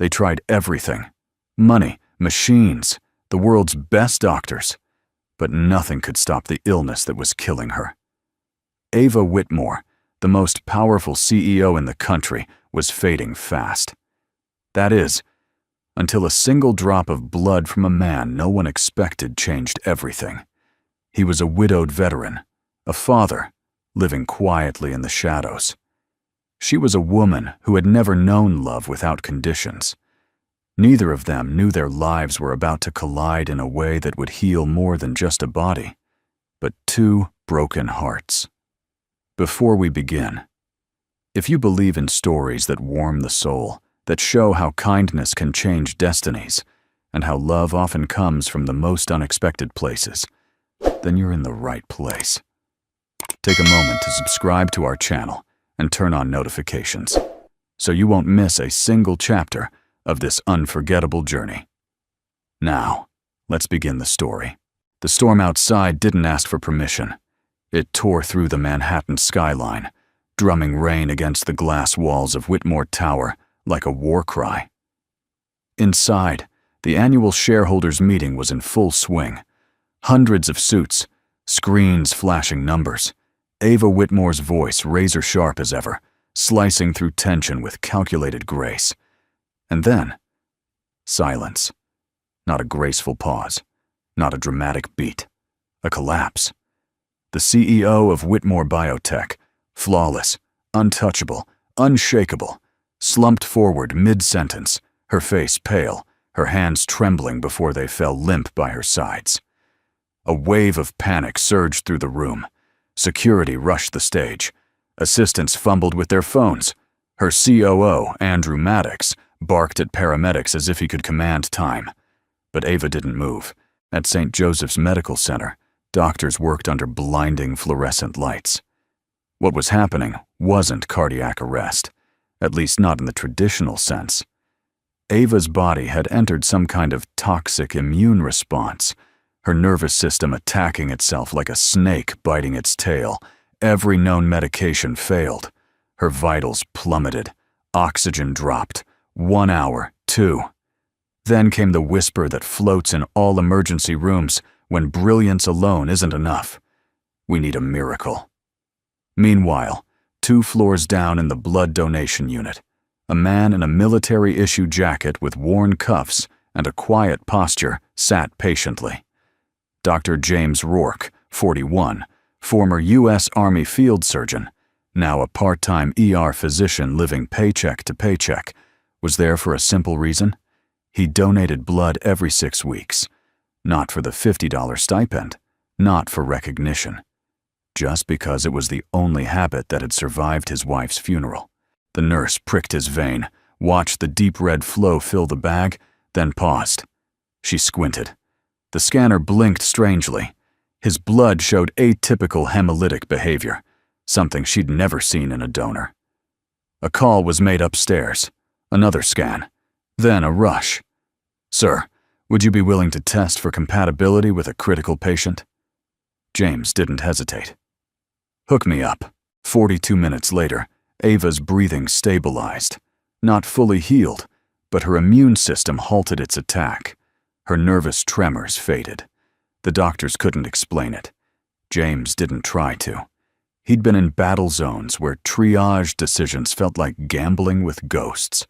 They tried everything. Money, machines, the world's best doctors. But nothing could stop the illness that was killing her. Ava Whitmore, the most powerful CEO in the country, was fading fast. That is, until a single drop of blood from a man no one expected changed everything. He was a widowed veteran, a father, living quietly in the shadows. She was a woman who had never known love without conditions. Neither of them knew their lives were about to collide in a way that would heal more than just a body, but two broken hearts. Before we begin, if you believe in stories that warm the soul, that show how kindness can change destinies, and how love often comes from the most unexpected places, then you're in the right place. Take a moment to subscribe to our channel and turn on notifications, so you won't miss a single chapter of this unforgettable journey. Now, let's begin the story. The storm outside didn't ask for permission. It tore through the Manhattan skyline, drumming rain against the glass walls of Whitmore Tower like a war cry. Inside, the annual shareholders' meeting was in full swing. Hundreds of suits, screens flashing numbers, Ava Whitmore's voice razor-sharp as ever, slicing through tension with calculated grace. And then, silence. Not a graceful pause, not a dramatic beat, a collapse. The CEO of Whitmore Biotech, flawless, untouchable, unshakable, slumped forward mid-sentence, her face pale, her hands trembling before they fell limp by her sides. A wave of panic surged through the room. Security rushed the stage. Assistants fumbled with their phones. Her COO, Andrew Maddox, barked at paramedics as if he could command time. But Ava didn't move. At St. Joseph's Medical Center, doctors worked under blinding fluorescent lights. What was happening wasn't cardiac arrest, at least not in the traditional sense. Ava's body had entered some kind of toxic immune response, her nervous system attacking itself like a snake biting its tail. Every known medication failed. Her vitals plummeted. Oxygen dropped. 1 hour, 2. Then came the whisper that floats in all emergency rooms when brilliance alone isn't enough. We need a miracle. Meanwhile, 2 floors down in the blood donation unit, a man in a military-issue jacket with worn cuffs and a quiet posture sat patiently. Dr. James Rourke, 41, former U.S. Army field surgeon, now a part-time ER physician living paycheck to paycheck, was there for a simple reason. He donated blood every 6 weeks, not for the $50 stipend, not for recognition, just because it was the only habit that had survived his wife's funeral. The nurse pricked his vein, watched the deep red flow fill the bag, then paused. She squinted. The scanner blinked strangely. His blood showed atypical hemolytic behavior, something she'd never seen in a donor. A call was made upstairs, another scan, then a rush. "Sir, would you be willing to test for compatibility with a critical patient?" James didn't hesitate. "Hook me up." 42 minutes later, Ava's breathing stabilized. Not fully healed, but her immune system halted its attack. Her nervous tremors faded. The doctors couldn't explain it. James didn't try to. He'd been in battle zones where triage decisions felt like gambling with ghosts.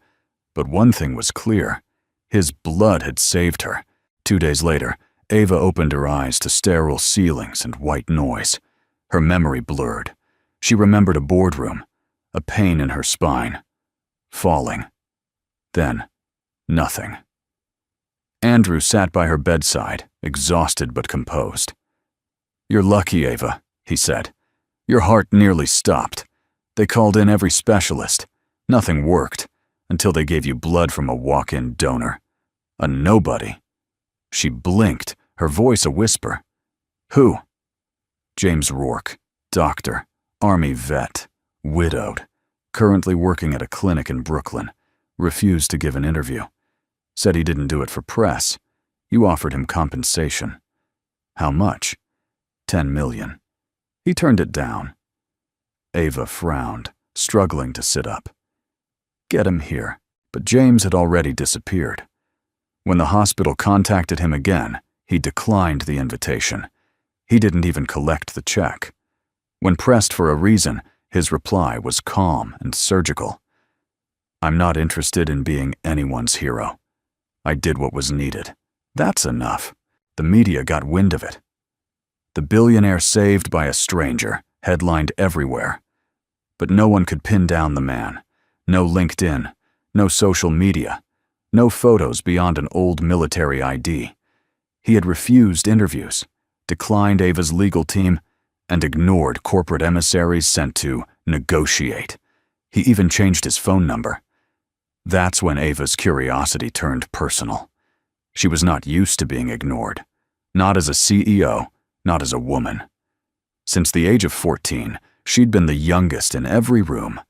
But one thing was clear. His blood had saved her. 2 days later, Ava opened her eyes to sterile ceilings and white noise. Her memory blurred. She remembered a boardroom, a pain in her spine, falling. Then, nothing. Andrew sat by her bedside, exhausted but composed. "You're lucky, Ava," he said. "Your heart nearly stopped. They called in every specialist. Nothing worked, until they gave you blood from a walk-in donor. A nobody." She blinked, her voice a whisper. "Who?" "James Rourke, doctor, Army vet, widowed, currently working at a clinic in Brooklyn. Refused to give an interview. Said he didn't do it for press. You offered him compensation." "How much?" $10 million. He turned it down. Ava frowned, struggling to sit up. "Get him here," But James had already disappeared. When the hospital contacted him again, he declined the invitation. He didn't even collect the check. When pressed for a reason, his reply was calm and surgical. "I'm not interested in being anyone's hero. I did what was needed. That's enough." The media got wind of it. "The billionaire saved by a stranger" headlined everywhere. But no one could pin down the man. No LinkedIn, no social media, no photos beyond an old military ID. He had refused interviews, declined Ava's legal team, and ignored corporate emissaries sent to negotiate. He even changed his phone number. That's when Ava's curiosity turned personal. She was not used to being ignored. Not as a CEO, not as a woman. Since the age of 14, she'd been the youngest in every room.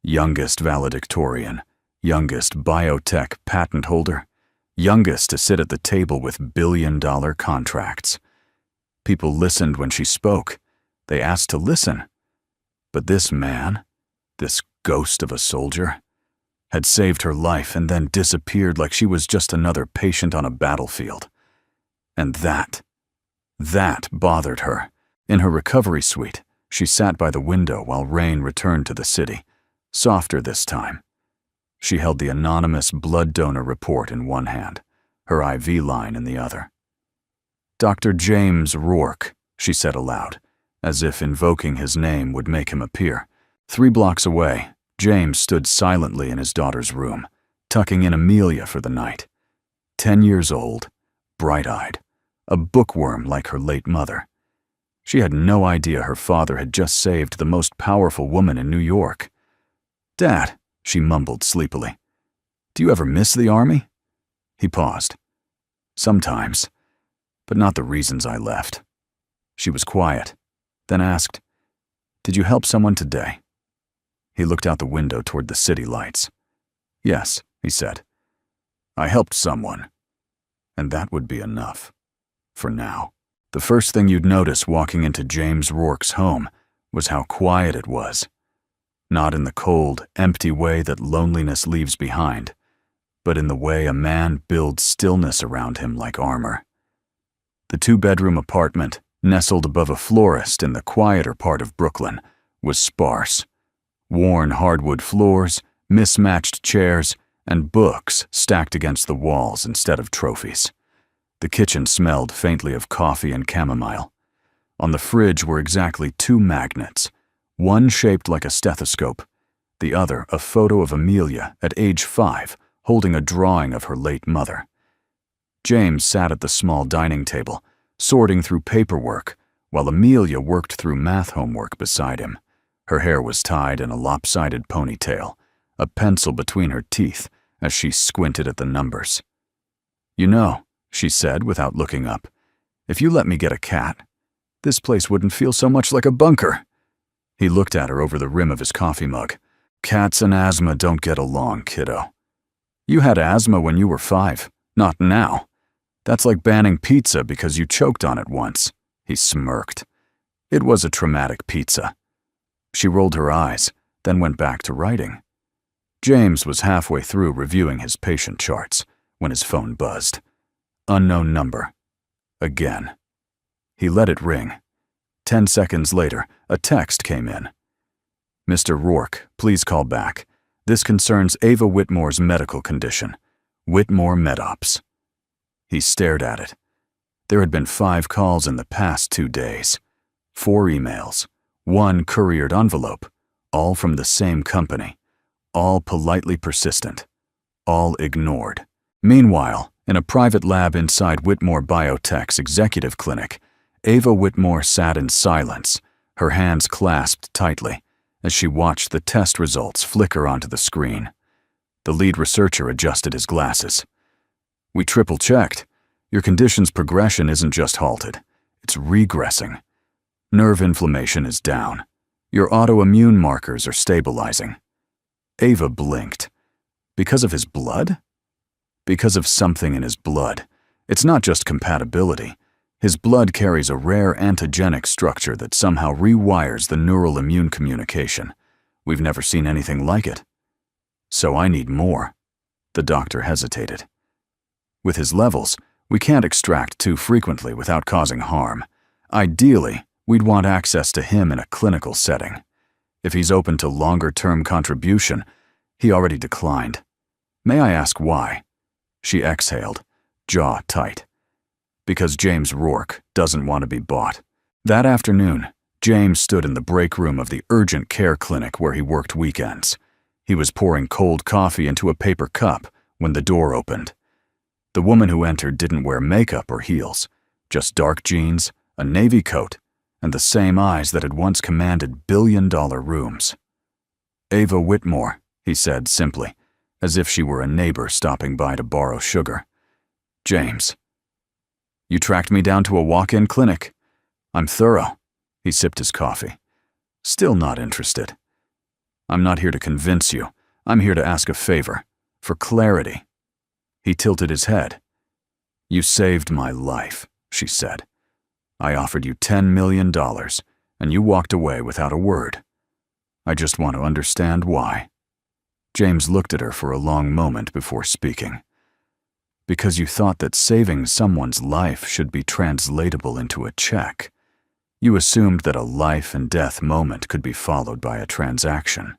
Youngest valedictorian, youngest biotech patent holder, youngest to sit at the table with billion-dollar contracts. People listened when she spoke. They asked to listen. But this man, this ghost of a soldier, had saved her life and then disappeared like she was just another patient on a battlefield. And that bothered her. In her recovery suite, she sat by the window while rain returned to the city, softer this time. She held the anonymous blood donor report in one hand, her IV line in the other. "Dr. James Rourke," she said aloud, as if invoking his name would make him appear. 3 blocks away, James stood silently in his daughter's room, tucking in Amelia for the night. 10 years old, bright-eyed, a bookworm like her late mother. She had no idea her father had just saved the most powerful woman in New York. "Dad," she mumbled sleepily, "do you ever miss the army?" He paused. "Sometimes, but not the reasons I left." She was quiet, then asked, "Did you help someone today?" He looked out the window toward the city lights. "Yes," he said. "I helped someone, and that would be enough. For now." The first thing you'd notice walking into James Rourke's home was how quiet it was. Not in the cold, empty way that loneliness leaves behind, but in the way a man builds stillness around him like armor. The 2-bedroom apartment, nestled above a florist in the quieter part of Brooklyn, was sparse. Worn hardwood floors, mismatched chairs, and books stacked against the walls instead of trophies. The kitchen smelled faintly of coffee and chamomile. On the fridge were exactly 2 magnets, one shaped like a stethoscope, the other a photo of Amelia at age 5, holding a drawing of her late mother. James sat at the small dining table, sorting through paperwork, while Amelia worked through math homework beside him. Her hair was tied in a lopsided ponytail, a pencil between her teeth as she squinted at the numbers. "You know," she said without looking up, "if you let me get a cat, this place wouldn't feel so much like a bunker." He looked at her over the rim of his coffee mug. "Cats and asthma don't get along, kiddo. You had asthma when you were 5, not now. That's like banning pizza because you choked on it once." He smirked. It was a traumatic pizza. She rolled her eyes, then went back to writing. James was halfway through reviewing his patient charts when his phone buzzed. Unknown number. Again. He let it ring. 10 seconds later, a text came in. "Mr. Rourke, please call back. This concerns Ava Whitmore's medical condition. Whitmore MedOps." He stared at it. There had been 5 calls in the past 2 days. 4 emails. 1 couriered envelope. All from the same company. All politely persistent. All ignored. Meanwhile, in a private lab inside Whitmore Biotech's executive clinic, Ava Whitmore sat in silence, her hands clasped tightly, as she watched the test results flicker onto the screen. The lead researcher adjusted his glasses. "We triple-checked. Your condition's progression isn't just halted, it's regressing. Nerve inflammation is down. Your autoimmune markers are stabilizing." Ava blinked. Because of his blood? Because of something in his blood. It's not just compatibility. His blood carries a rare antigenic structure that somehow rewires the neural immune communication. We've never seen anything like it. So I need more. The doctor hesitated. With his levels, we can't extract too frequently without causing harm. Ideally, we'd want access to him in a clinical setting. If he's open to longer-term contribution, he already declined. May I ask why? She exhaled, jaw tight. Because James Rourke doesn't want to be bought. That afternoon, James stood in the break room of the urgent care clinic where he worked weekends. He was pouring cold coffee into a paper cup when the door opened. The woman who entered didn't wear makeup or heels, just dark jeans, a navy coat, and the same eyes that had once commanded billion-dollar rooms. "Ava Whitmore," he said simply, as if she were a neighbor stopping by to borrow sugar. "James. You tracked me down to a walk-in clinic. I'm thorough." He sipped his coffee. "Still not interested. I'm not here to convince you. I'm here to ask a favor, for clarity." He tilted his head. "You saved my life," she said. "I offered you $10 million, and you walked away without a word. I just want to understand why." James looked at her for a long moment before speaking. "Because you thought that saving someone's life should be translatable into a check. You assumed that a life and death moment could be followed by a transaction.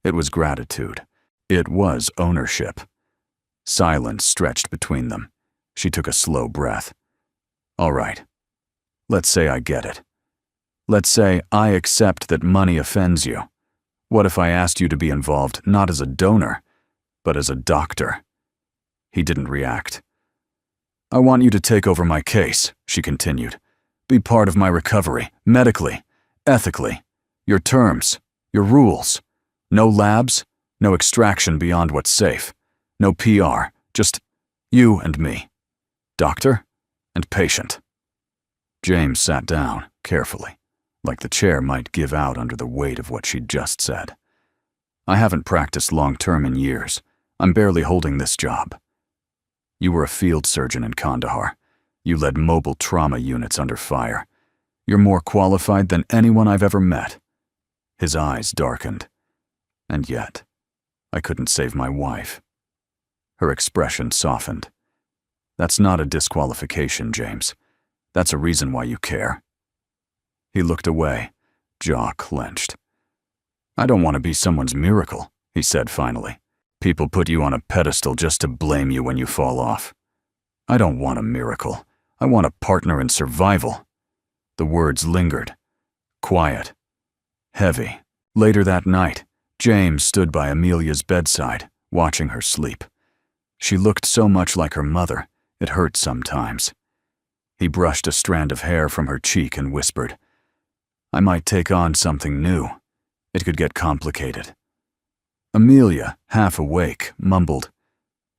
It was gratitude. It was ownership." Silence stretched between them. She took a slow breath. "All right. Let's say I get it. Let's say I accept that money offends you. What if I asked you to be involved not as a donor, but as a doctor?" He didn't react. "I want you to take over my case," she continued. "Be part of my recovery, medically, ethically. Your terms, your rules. No labs, no extraction beyond what's safe. No PR, just you and me. Doctor and patient." James sat down, carefully, like the chair might give out under the weight of what she'd just said. "I haven't practiced long-term in years. I'm barely holding this job. You were a field surgeon in Kandahar. You led mobile trauma units under fire. You're more qualified than anyone I've ever met." His eyes darkened. "And yet, I couldn't save my wife." Her expression softened. "That's not a disqualification, James. That's a reason why you care." He looked away, jaw clenched. "I don't want to be someone's miracle," he said finally. "People put you on a pedestal just to blame you when you fall off. I don't want a miracle. I want a partner in survival." The words lingered. Quiet. Heavy. Later that night, James stood by Amelia's bedside, watching her sleep. She looked so much like her mother, it hurt sometimes. He brushed a strand of hair from her cheek and whispered, "I might take on something new. It could get complicated." Amelia, half awake, mumbled,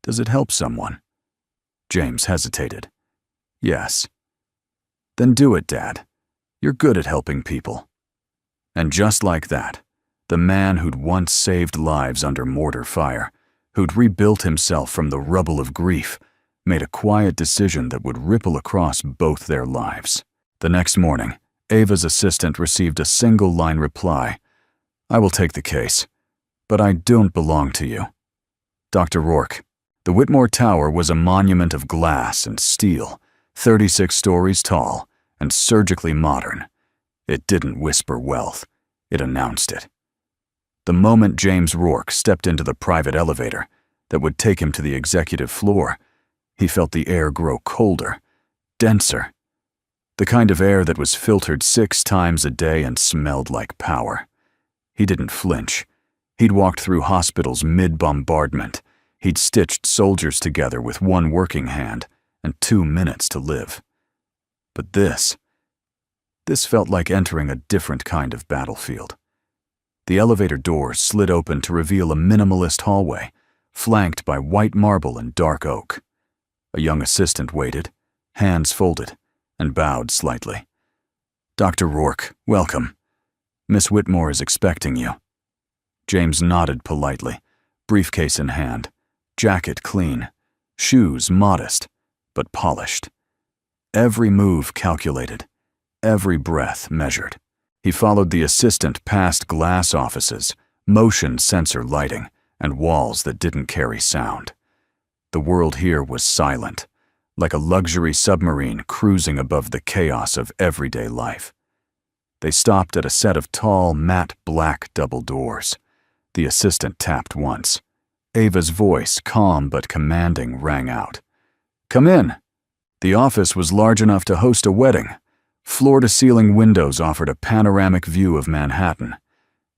"Does it help someone?" James hesitated. "Yes." "Then do it, Dad. You're good at helping people." And just like that, the man who'd once saved lives under mortar fire, who'd rebuilt himself from the rubble of grief, made a quiet decision that would ripple across both their lives. The next morning, Ava's assistant received a single-line reply. "I will take the case, but I don't belong to you. Dr. Rourke." The Whitmore Tower was a monument of glass and steel, 36 stories tall and surgically modern. It didn't whisper wealth, it announced it. The moment James Rourke stepped into the private elevator that would take him to the executive floor, he felt the air grow colder, denser. The kind of air that was filtered 6 times a day and smelled like power. He didn't flinch. He'd walked through hospitals mid-bombardment. He'd stitched soldiers together with 1 working hand and 2 minutes to live. But this felt like entering a different kind of battlefield. The elevator doors slid open to reveal a minimalist hallway, flanked by white marble and dark oak. A young assistant waited, hands folded, and bowed slightly. "Dr. Rourke, welcome. Miss Whitmore is expecting you." James nodded politely, briefcase in hand, jacket clean, shoes modest, but polished. Every move calculated, every breath measured. He followed the assistant past glass offices, motion sensor lighting, and walls that didn't carry sound. The world here was silent, like a luxury submarine cruising above the chaos of everyday life. They stopped at a set of tall, matte black double doors. The assistant tapped once. Ava's voice, calm but commanding, rang out. "Come in." The office was large enough to host a wedding. Floor-to-ceiling windows offered a panoramic view of Manhattan.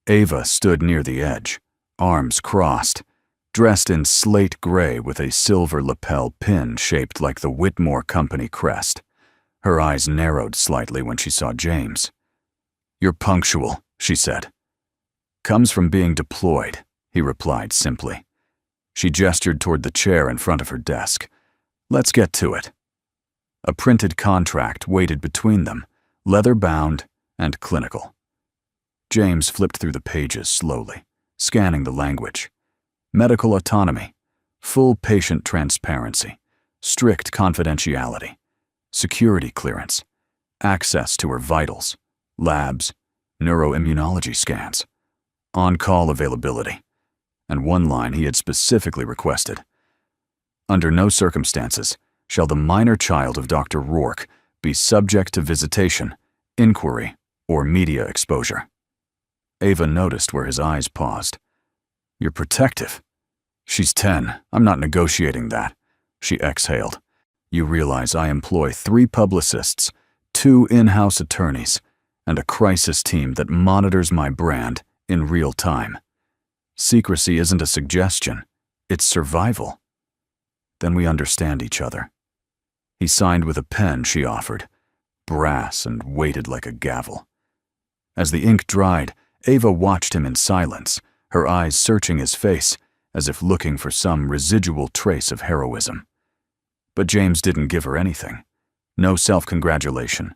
Ava stood near the edge, arms crossed, dressed in slate gray with a silver lapel pin shaped like the Whitmore Company crest. Her eyes narrowed slightly when she saw James. "You're punctual," she said. "Comes from being deployed," he replied simply. She gestured toward the chair in front of her desk. "Let's get to it." A printed contract waited between them, leather-bound and clinical. James flipped through the pages slowly, scanning the language. Medical autonomy, full patient transparency, strict confidentiality, security clearance, access to her vitals, labs, neuroimmunology scans, on-call availability, and one line he had specifically requested. Under no circumstances shall the minor child of Dr. Rourke be subject to visitation, inquiry, or media exposure. Ava noticed where his eyes paused. "You're protective." "She's 10. I'm not negotiating that," she exhaled. "You realize I employ 3 publicists, 2 in-house attorneys, and a crisis team that monitors my brand in real time. Secrecy isn't a suggestion, it's survival." "Then we understand each other." He signed with a pen she offered, brass and weighted like a gavel. As the ink dried, Ava watched him in silence, her eyes searching his face as if looking for some residual trace of heroism. But James didn't give her anything. No self-congratulation,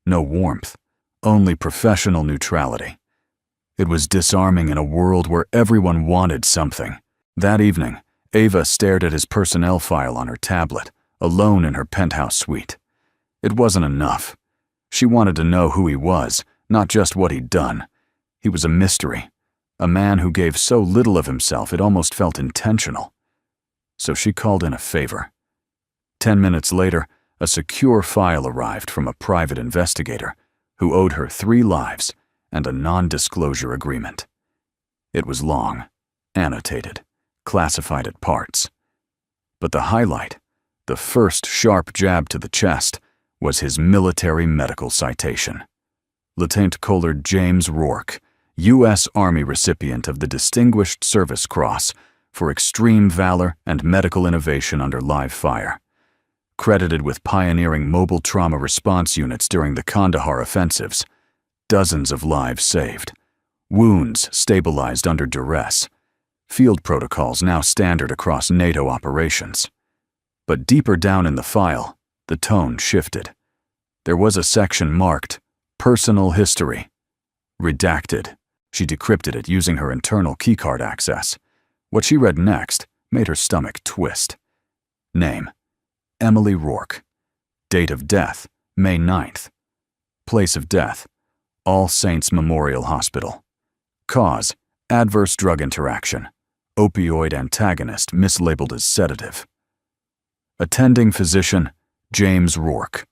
no warmth, only professional neutrality. It was disarming in a world where everyone wanted something. That evening, Ava stared at his personnel file on her tablet, alone in her penthouse suite. It wasn't enough. She wanted to know who he was, not just what he'd done. He was a mystery, a man who gave so little of himself it almost felt intentional. So she called in a favor. 10 minutes later, a secure file arrived from a private investigator who owed her 3 lives and a non-disclosure agreement. It was long, annotated, classified at parts. But the highlight, the first sharp jab to the chest, was his military medical citation. Lieutenant Colonel James Rourke, U.S. Army recipient of the Distinguished Service Cross for extreme valor and medical innovation under live fire. Credited with pioneering mobile trauma response units during the Kandahar offensives. Dozens of lives saved. Wounds stabilized under duress. Field protocols now standard across NATO operations. But deeper down in the file, the tone shifted. There was a section marked Personal History. Redacted. She decrypted it using her internal keycard access. What she read next made her stomach twist. Name: Emily Rourke. Date of death: May 9th. Place of death: All Saints Memorial Hospital. Cause: adverse drug interaction. Opioid antagonist mislabeled as sedative. Attending physician: James Rourke.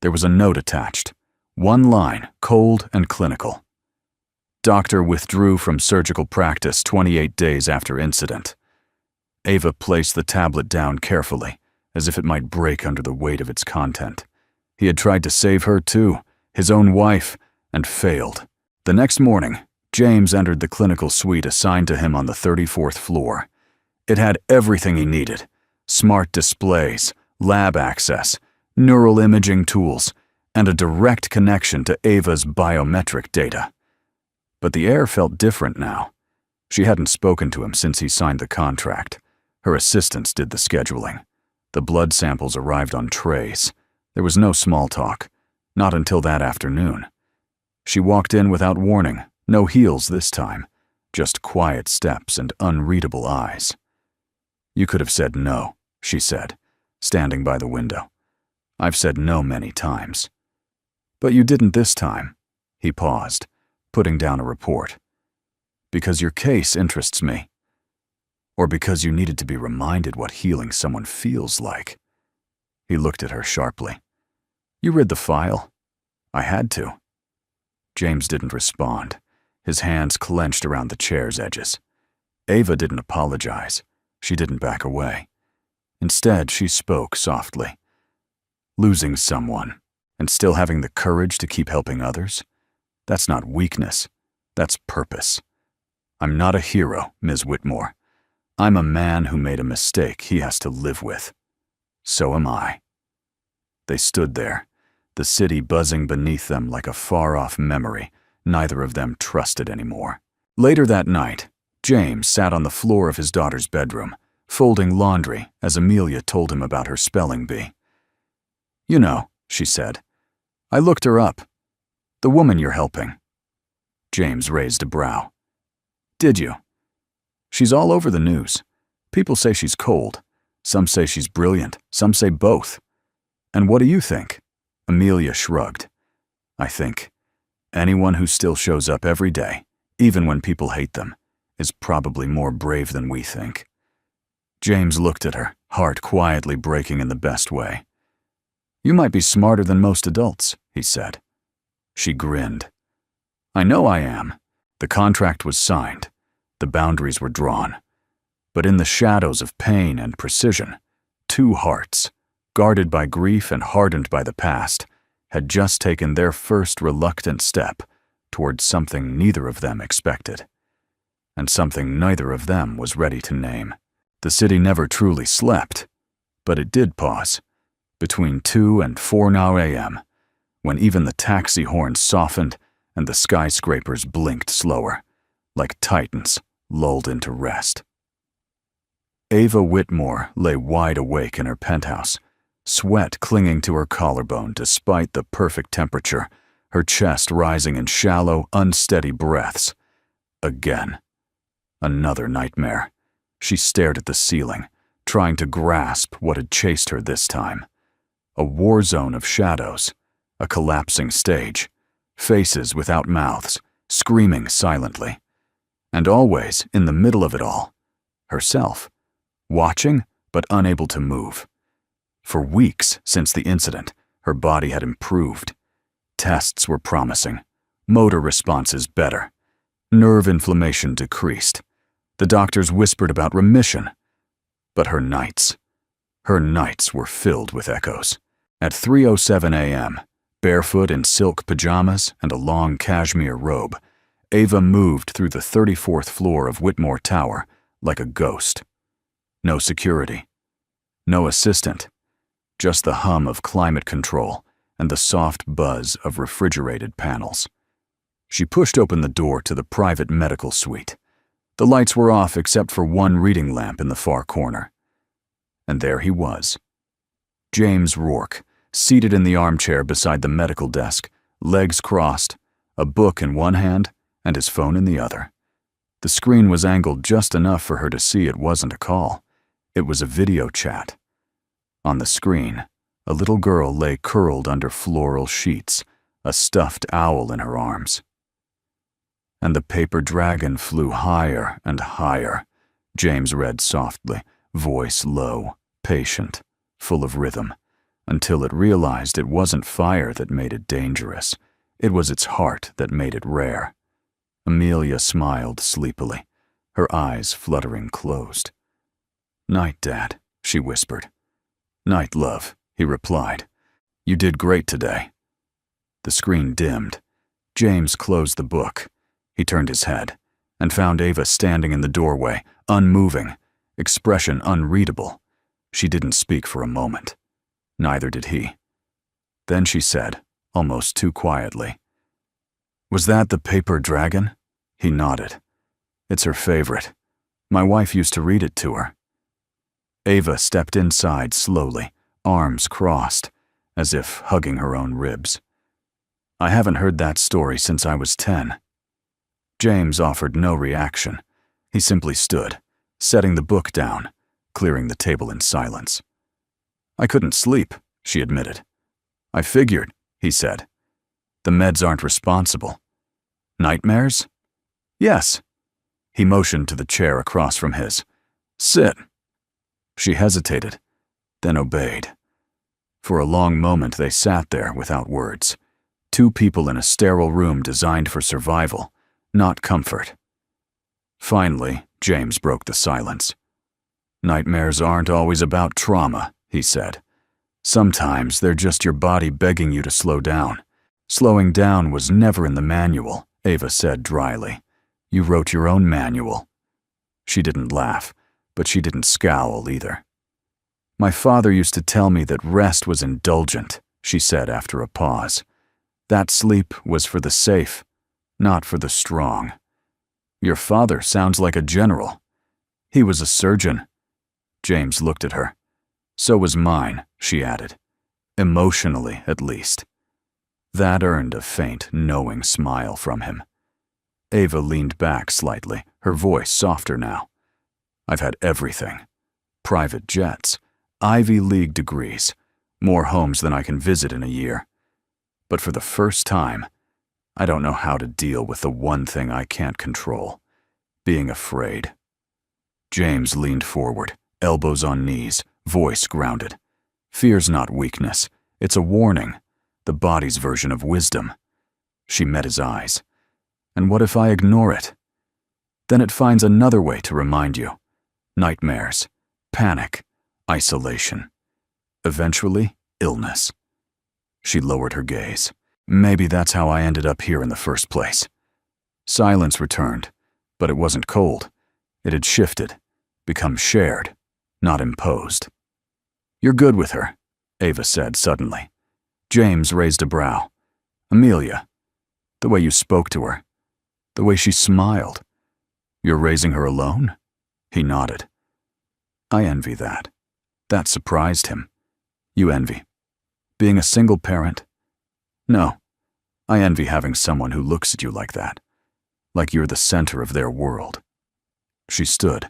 There was a note attached. One line, cold and clinical. Doctor withdrew from surgical practice 28 days after incident. Ava placed the tablet down carefully, as if it might break under the weight of its content. He had tried to save her too, his own wife, and failed. The next morning, James entered the clinical suite assigned to him on the 34th floor. It had everything he needed: smart displays, lab access, neural imaging tools, and a direct connection to Ava's biometric data. But the air felt different now. She hadn't spoken to him since he signed the contract. Her assistants did the scheduling. The blood samples arrived on trays. There was no small talk, not until that afternoon. She walked in without warning, no heels this time, just quiet steps and unreadable eyes. "You could have said no," she said, standing by the window. "I've said no many times." "But you didn't this time." He paused, putting down a report. "Because your case interests me." Or because you needed to be reminded what healing someone feels like? He looked at her sharply. You read the file? I had to. James didn't respond, his hands clenched around the chair's edges. Ava didn't apologize. She didn't back away. Instead, she spoke softly. Losing someone, and still having the courage to keep helping others? That's not weakness. That's purpose. I'm not a hero, Ms. Whitmore. I'm a man who made a mistake he has to live with. So am I. They stood there, the city buzzing beneath them like a far-off memory neither of them trusted anymore. Later that night, James sat on the floor of his daughter's bedroom, folding laundry as Amelia told him about her spelling bee. You know, she said, I looked her up. The woman you're helping. James raised a brow. Did you? She's all over the news. People say she's cold. Some say she's brilliant. Some say both. And what do you think? Amelia shrugged. I think anyone who still shows up every day, even when people hate them, is probably more brave than we think. James looked at her, heart quietly breaking in the best way. You might be smarter than most adults, he said. She grinned. I know I am. The contract was signed. The boundaries were drawn. But in the shadows of pain and precision, two hearts, guarded by grief and hardened by the past, had just taken their first reluctant step towards something neither of them expected, and something neither of them was ready to name. The city never truly slept, but it did pause, between 2 and 4 a.m., when even the taxi horns softened and the skyscrapers blinked slower, like titans lulled into rest. Ava Whitmore lay wide awake in her penthouse, sweat clinging to her collarbone despite the perfect temperature, her chest rising in shallow, unsteady breaths. Again. Another nightmare. She stared at the ceiling, trying to grasp what had chased her this time. A war zone of shadows, a collapsing stage, faces without mouths, screaming silently. And always, in the middle of it all, herself, watching but unable to move. For weeks since the incident, her body had improved. Tests were promising, motor responses better, nerve inflammation decreased. The doctors whispered about remission. But her nights were filled with echoes. At 3:07 a.m., barefoot in silk pajamas and a long cashmere robe, Ava moved through the 34th floor of Whitmore Tower like a ghost. No security, no assistant, just the hum of climate control and the soft buzz of refrigerated panels. She pushed open the door to the private medical suite. The lights were off except for one reading lamp in the far corner. And there he was. James Rourke, seated in the armchair beside the medical desk, legs crossed, a book in one hand and his phone in the other. The screen was angled just enough for her to see it wasn't a call. It was a video chat. On the screen, a little girl lay curled under floral sheets, a stuffed owl in her arms. And the paper dragon flew higher and higher, James read softly, voice low, patient, full of rhythm, until it realized it wasn't fire that made it dangerous. It was its heart that made it rare. Amelia smiled sleepily, her eyes fluttering closed. Night, Dad, she whispered. Night, love, he replied. You did great today. The screen dimmed. James closed the book. He turned his head and found Ava standing in the doorway, unmoving, expression unreadable. She didn't speak for a moment. Neither did he. Then she said, almost too quietly, Was that the paper dragon? He nodded. It's her favorite. My wife used to read it to her. Ava stepped inside slowly, arms crossed, as if hugging her own ribs. I haven't heard that story since I was 10. James offered no reaction. He simply stood, setting the book down, clearing the table in silence. I couldn't sleep, she admitted. I figured, he said. The meds aren't responsible. Nightmares? Yes. He motioned to the chair across from his. Sit. She hesitated, then obeyed. For a long moment they sat there without words. Two people in a sterile room designed for survival, not comfort. Finally, James broke the silence. Nightmares aren't always about trauma, he said. Sometimes they're just your body begging you to slow down. Slowing down was never in the manual, Ava said dryly. You wrote your own manual. She didn't laugh, but she didn't scowl either. My father used to tell me that rest was indulgent, she said after a pause. That sleep was for the safe, not for the strong. Your father sounds like a general. He was a surgeon. James looked at her. So was mine, she added. Emotionally, at least. That earned a faint, knowing smile from him. Ava leaned back slightly, her voice softer now. I've had everything. Private jets, Ivy League degrees, more homes than I can visit in a year. But for the first time, I don't know how to deal with the one thing I can't control, being afraid. James leaned forward, elbows on knees, voice grounded. Fear's not weakness, it's a warning, the body's version of wisdom. She met his eyes. And what if I ignore it? Then it finds another way to remind you. Nightmares, panic, isolation. Eventually, illness. She lowered her gaze. Maybe that's how I ended up here in the first place. Silence returned, but it wasn't cold. It had shifted, become shared, not imposed. You're good with her, Ava said suddenly. James raised a brow. Amelia, the way you spoke to her, the way she smiled. You're raising her alone? He nodded. I envy that. That surprised him. You envy being a single parent? No, I envy having someone who looks at you like that, like you're the center of their world. She stood,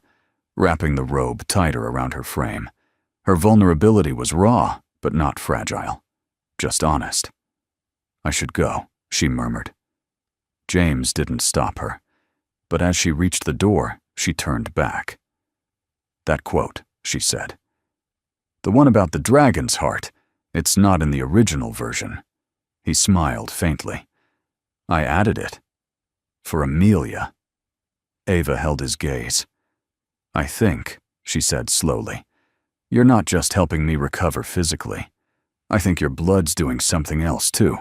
wrapping the robe tighter around her frame. Her vulnerability was raw, but not fragile, just honest. I should go, she murmured. James didn't stop her, but as she reached the door, she turned back. That quote, she said. The one about the dragon's heart, it's not in the original version. He smiled faintly. I added it. For Amelia. Ava held his gaze. I think, she said slowly, you're not just helping me recover physically. I think your blood's doing something else too.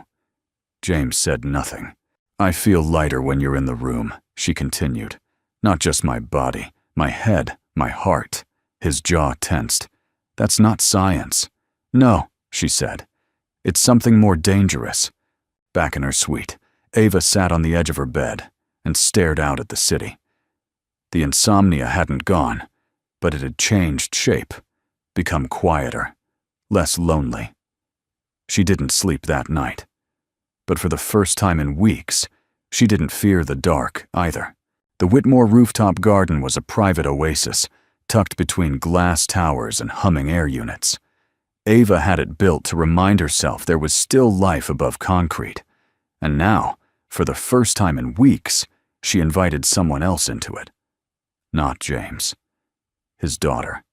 James said nothing. I feel lighter when you're in the room, she continued. Not just my body, my head, my heart. His jaw tensed. That's not science. No, she said. It's something more dangerous. Back in her suite, Ava sat on the edge of her bed and stared out at the city. The insomnia hadn't gone, but it had changed shape, become quieter, less lonely. She didn't sleep that night. But for the first time in weeks, she didn't fear the dark either. The Whitmore rooftop garden was a private oasis, tucked between glass towers and humming air units. Ava had it built to remind herself there was still life above concrete. And now, for the first time in weeks, she invited someone else into it. Not James. His daughter.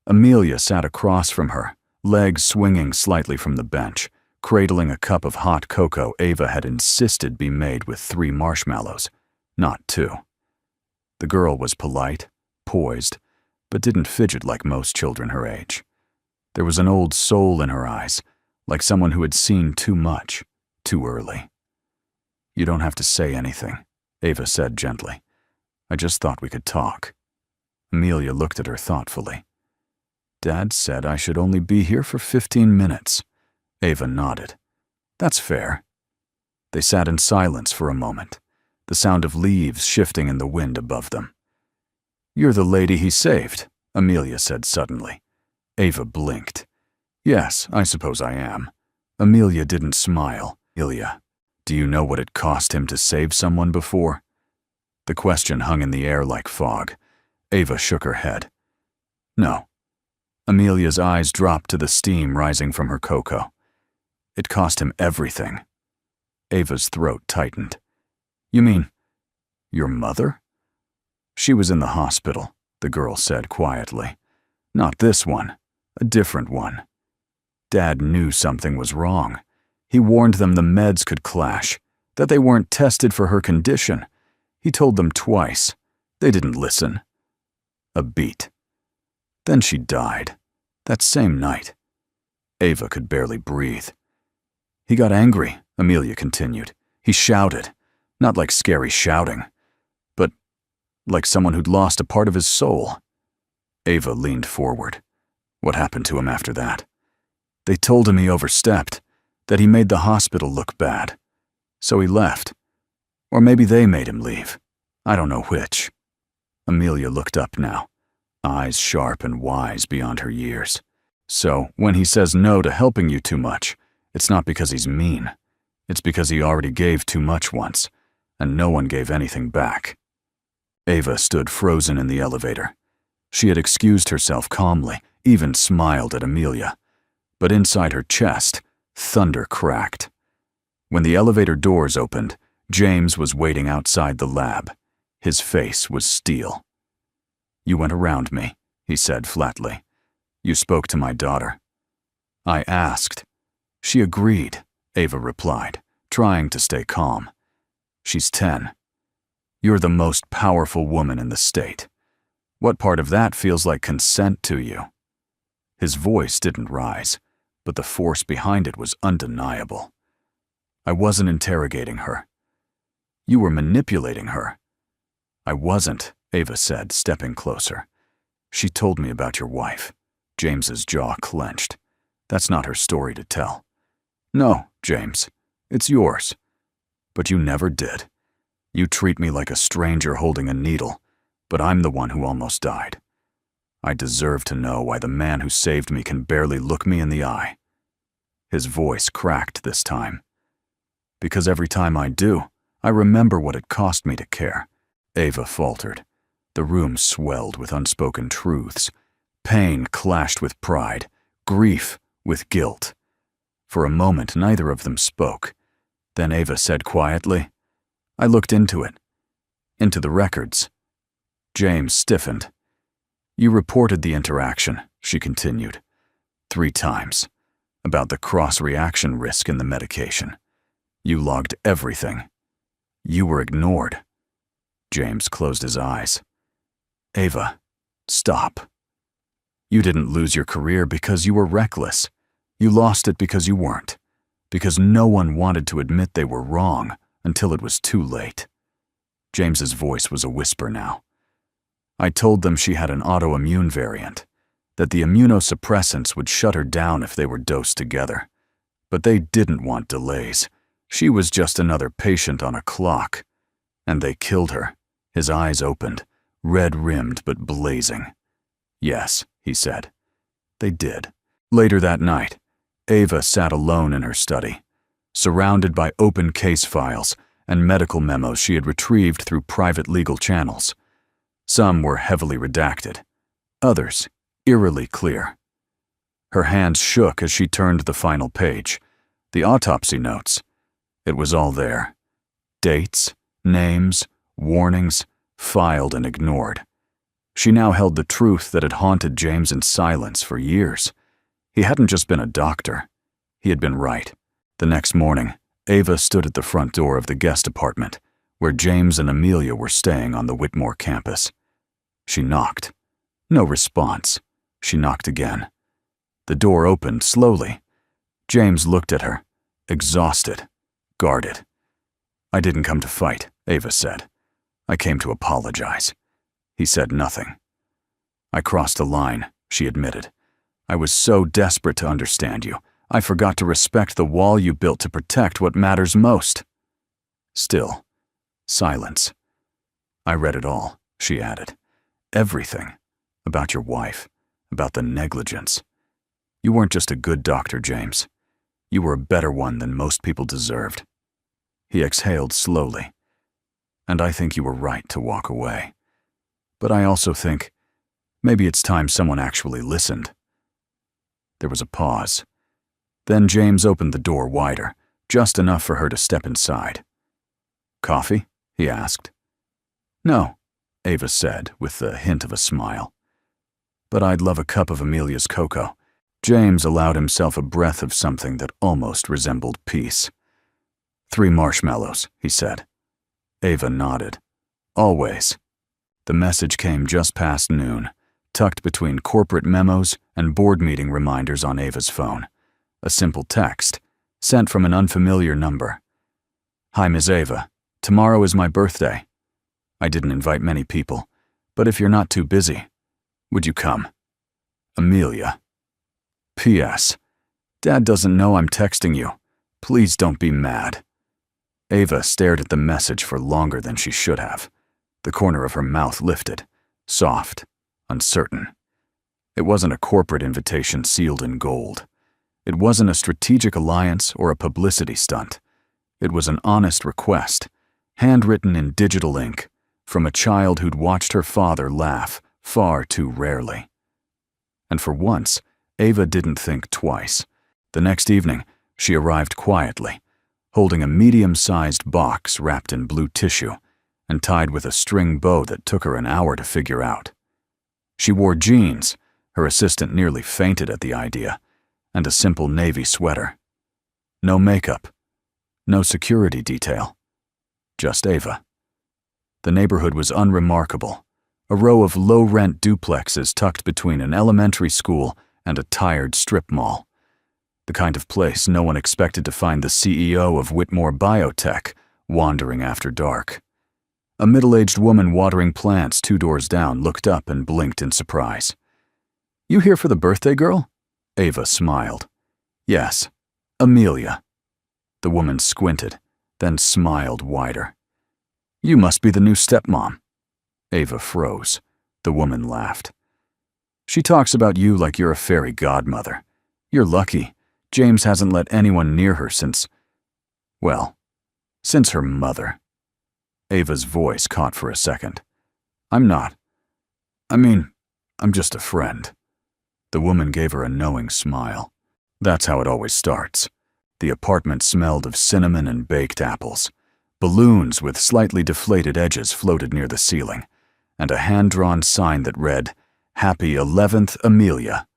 Amelia sat across from her, legs swinging slightly from the bench, cradling a cup of hot cocoa Ava had insisted be made with 3 marshmallows, not 2. The girl was polite, poised, but didn't fidget like most children her age. There was an old soul in her eyes, like someone who had seen too much, too early. You don't have to say anything, Ava said gently. I just thought we could talk. Amelia looked at her thoughtfully. Dad said I should only be here for 15 minutes. Ava nodded. That's fair. They sat in silence for a moment, the sound of leaves shifting in the wind above them. You're the lady he saved, Amelia said suddenly. Ava blinked. Yes, I suppose I am. Amelia didn't smile. Amelia, do you know what it cost him to save someone before? The question hung in the air like fog. Ava shook her head. No. Amelia's eyes dropped to the steam rising from her cocoa. It cost him everything. Ava's throat tightened. You mean, your mother? She was in the hospital, the girl said quietly. Not this one, a different one. Dad knew something was wrong. He warned them the meds could clash, that they weren't tested for her condition. He told them twice. They didn't listen. A beat. Then she died, that same night. Ava could barely breathe. He got angry, Amelia continued. He shouted, not like scary shouting, but like someone who'd lost a part of his soul. Ava leaned forward. What happened to him after that? They told him he overstepped, that he made the hospital look bad. So he left. Or maybe they made him leave. I don't know which. Amelia looked up now, eyes sharp and wise beyond her years. So, when he says no to helping you too much, it's not because he's mean. It's because he already gave too much once, and no one gave anything back. Ava stood frozen in the elevator. She had excused herself calmly, even smiled at Amelia. But inside her chest, thunder cracked. When the elevator doors opened, James was waiting outside the lab. His face was steel. You went around me, he said flatly. You spoke to my daughter. I asked. She agreed, Ava replied, trying to stay calm. She's 10. You're the most powerful woman in the state. What part of that feels like consent to you? His voice didn't rise, but the force behind it was undeniable. I wasn't interrogating her. You were manipulating her. I wasn't, Ava said, stepping closer. She told me about your wife. James's jaw clenched. That's not her story to tell. No, James, it's yours. But you never did. You treat me like a stranger holding a needle, but I'm the one who almost died. I deserve to know why the man who saved me can barely look me in the eye. His voice cracked this time. Because every time I do, I remember what it cost me to care. Ava faltered. The room swelled with unspoken truths. Pain clashed with pride, grief with guilt. For a moment, neither of them spoke. Then Ava said quietly, I looked into it. Into the records. James stiffened. You reported the interaction, she continued. 3 times. About the cross-reaction risk in the medication. You logged everything. You were ignored. James closed his eyes. Ava, stop. You didn't lose your career because you were reckless. You lost it because you weren't. Because no one wanted to admit they were wrong until it was too late. James's voice was a whisper now. I told them she had an autoimmune variant, that the immunosuppressants would shut her down if they were dosed together. But they didn't want delays. She was just another patient on a clock. And they killed her. His eyes opened, red-rimmed but blazing. Yes, he said. They did. Later that night, Ava sat alone in her study, surrounded by open case files and medical memos she had retrieved through private legal channels. Some were heavily redacted, others eerily clear. Her hands shook as she turned the final page, the autopsy notes. It was all there. Dates, names, warnings, filed and ignored. She now held the truth that had haunted James in silence for years. He hadn't just been a doctor. He had been right. The next morning, Ava stood at the front door of the guest apartment, where James and Amelia were staying on the Whitmore campus. She knocked. No response. She knocked again. The door opened slowly. James looked at her, exhausted, guarded. I didn't come to fight, Ava said. I came to apologize. He said nothing. I crossed a line, she admitted. I was so desperate to understand you, I forgot to respect the wall you built to protect what matters most. Still, silence. I read it all, she added. Everything. About your wife, about the negligence. You weren't just a good doctor, James. You were a better one than most people deserved. He exhaled slowly. And I think you were right to walk away. But I also think maybe it's time someone actually listened. There was a pause. Then James opened the door wider, just enough for her to step inside. Coffee? He asked. No, Ava said, with the hint of a smile. But I'd love a cup of Amelia's cocoa. James allowed himself a breath of something that almost resembled peace. 3 marshmallows, he said. Ava nodded. Always. The message came just past noon, tucked between corporate memos and board meeting reminders on Ava's phone. A simple text, sent from an unfamiliar number. Hi, Ms. Ava. Tomorrow is my birthday. I didn't invite many people, but if you're not too busy, would you come? Amelia. P.S. Dad doesn't know I'm texting you. Please don't be mad. Ava stared at the message for longer than she should have. The corner of her mouth lifted, soft, uncertain. It wasn't a corporate invitation sealed in gold. It wasn't a strategic alliance or a publicity stunt. It was an honest request, handwritten in digital ink, from a child who'd watched her father laugh far too rarely. And for once, Ava didn't think twice. The next evening, she arrived quietly, holding a medium-sized box wrapped in blue tissue and tied with a string bow that took her an hour to figure out. She wore jeans, her assistant nearly fainted at the idea, and a simple navy sweater. No makeup, no security detail, just Ava. The neighborhood was unremarkable, a row of low-rent duplexes tucked between an elementary school and a tired strip mall. The kind of place no one expected to find the CEO of Whitmore Biotech wandering after dark. A middle-aged woman watering plants 2 doors down looked up and blinked in surprise. You here for the birthday girl? Ava smiled. Yes, Amelia. The woman squinted, then smiled wider. You must be the new stepmom. Ava froze. The woman laughed. She talks about you like you're a fairy godmother. You're lucky. James hasn't let anyone near her since her mother. Ava's voice caught for a second. I'm not. I'm just a friend. The woman gave her a knowing smile. That's how it always starts. The apartment smelled of cinnamon and baked apples. Balloons with slightly deflated edges floated near the ceiling, and a hand-drawn sign that read, Happy 11th Amelia,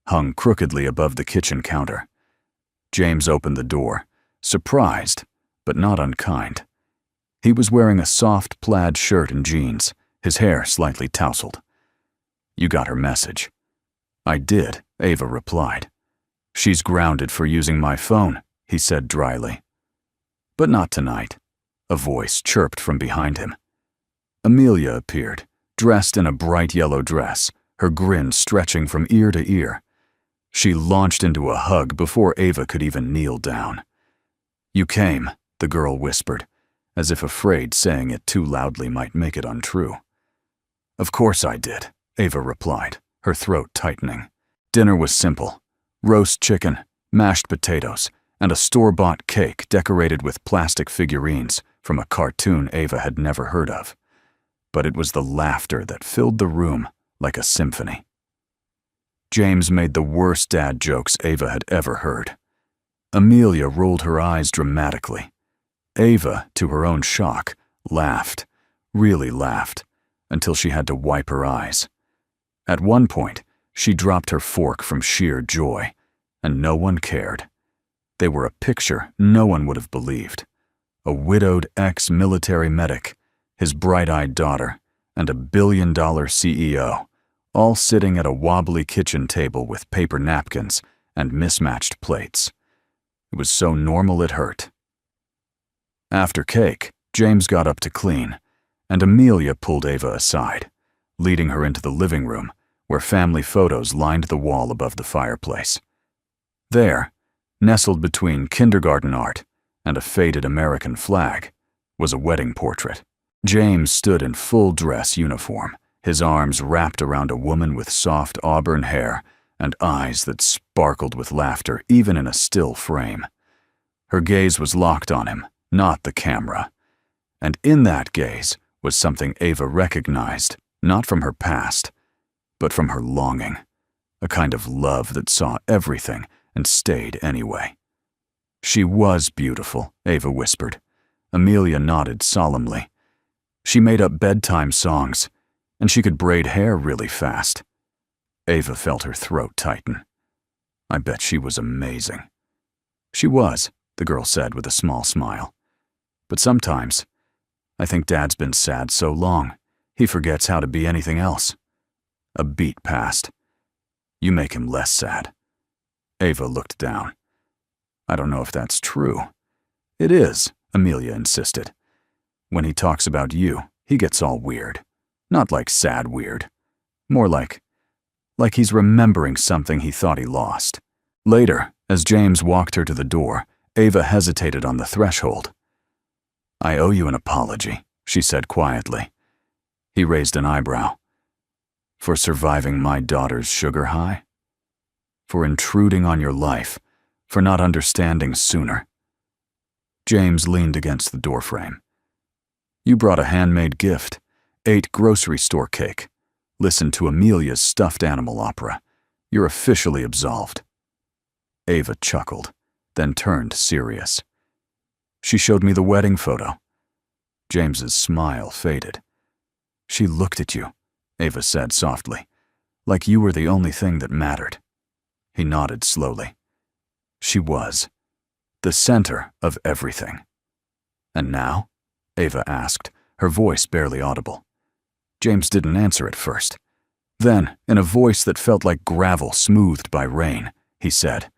hung crookedly above the kitchen counter. James opened the door, surprised, but not unkind. He was wearing a soft plaid shirt and jeans, his hair slightly tousled. You got her message. I did, Ava replied. She's grounded for using my phone, he said dryly. But not tonight, a voice chirped from behind him. Amelia appeared, dressed in a bright yellow dress, her grin stretching from ear to ear. She launched into a hug before Ava could even kneel down. You came, the girl whispered, as if afraid saying it too loudly might make it untrue. Of course I did, Ava replied, her throat tightening. Dinner was simple. Roast chicken, mashed potatoes, and a store-bought cake decorated with plastic figurines from a cartoon Ava had never heard of. But it was the laughter that filled the room like a symphony. James made the worst dad jokes Ava had ever heard. Amelia rolled her eyes dramatically. Ava, to her own shock, laughed, really laughed, until she had to wipe her eyes. At one point, she dropped her fork from sheer joy, and no one cared. They were a picture no one would have believed. A widowed ex-military medic, his bright-eyed daughter, and a billion-dollar CEO, all sitting at a wobbly kitchen table with paper napkins and mismatched plates. It was so normal it hurt. After cake, James got up to clean, and Amelia pulled Ava aside, leading her into the living room, where family photos lined the wall above the fireplace. There, nestled between kindergarten art and a faded American flag, was a wedding portrait. James stood in full dress uniform, his arms wrapped around a woman with soft auburn hair and eyes that sparkled with laughter even in a still frame. Her gaze was locked on him, not the camera. And in that gaze was something Ava recognized, not from her past, but from her longing, a kind of love that saw everything and stayed anyway. She was beautiful, Ava whispered. Amelia nodded solemnly. She made up bedtime songs, and she could braid hair really fast. Ava felt her throat tighten. I bet she was amazing. She was, the girl said with a small smile. But sometimes, I think Dad's been sad so long, he forgets how to be anything else. A beat passed. You make him less sad. Ava looked down. I don't know if that's true. It is, Amelia insisted. When he talks about you, he gets all weird. Not like sad weird. More like he's remembering something he thought he lost. Later, as James walked her to the door, Ava hesitated on the threshold. I owe you an apology, she said quietly. He raised an eyebrow. For surviving my daughter's sugar high? For intruding on your life? For not understanding sooner? James leaned against the doorframe. You brought a handmade gift, ate grocery store cake, listened to Amelia's stuffed animal opera. You're officially absolved. Ava chuckled, then turned serious. She showed me the wedding photo. James's smile faded. She looked at you, Ava said softly, like you were the only thing that mattered. He nodded slowly. She was. The center of everything. And now? Ava asked, her voice barely audible. James didn't answer at first. Then, in a voice that felt like gravel smoothed by rain, he said,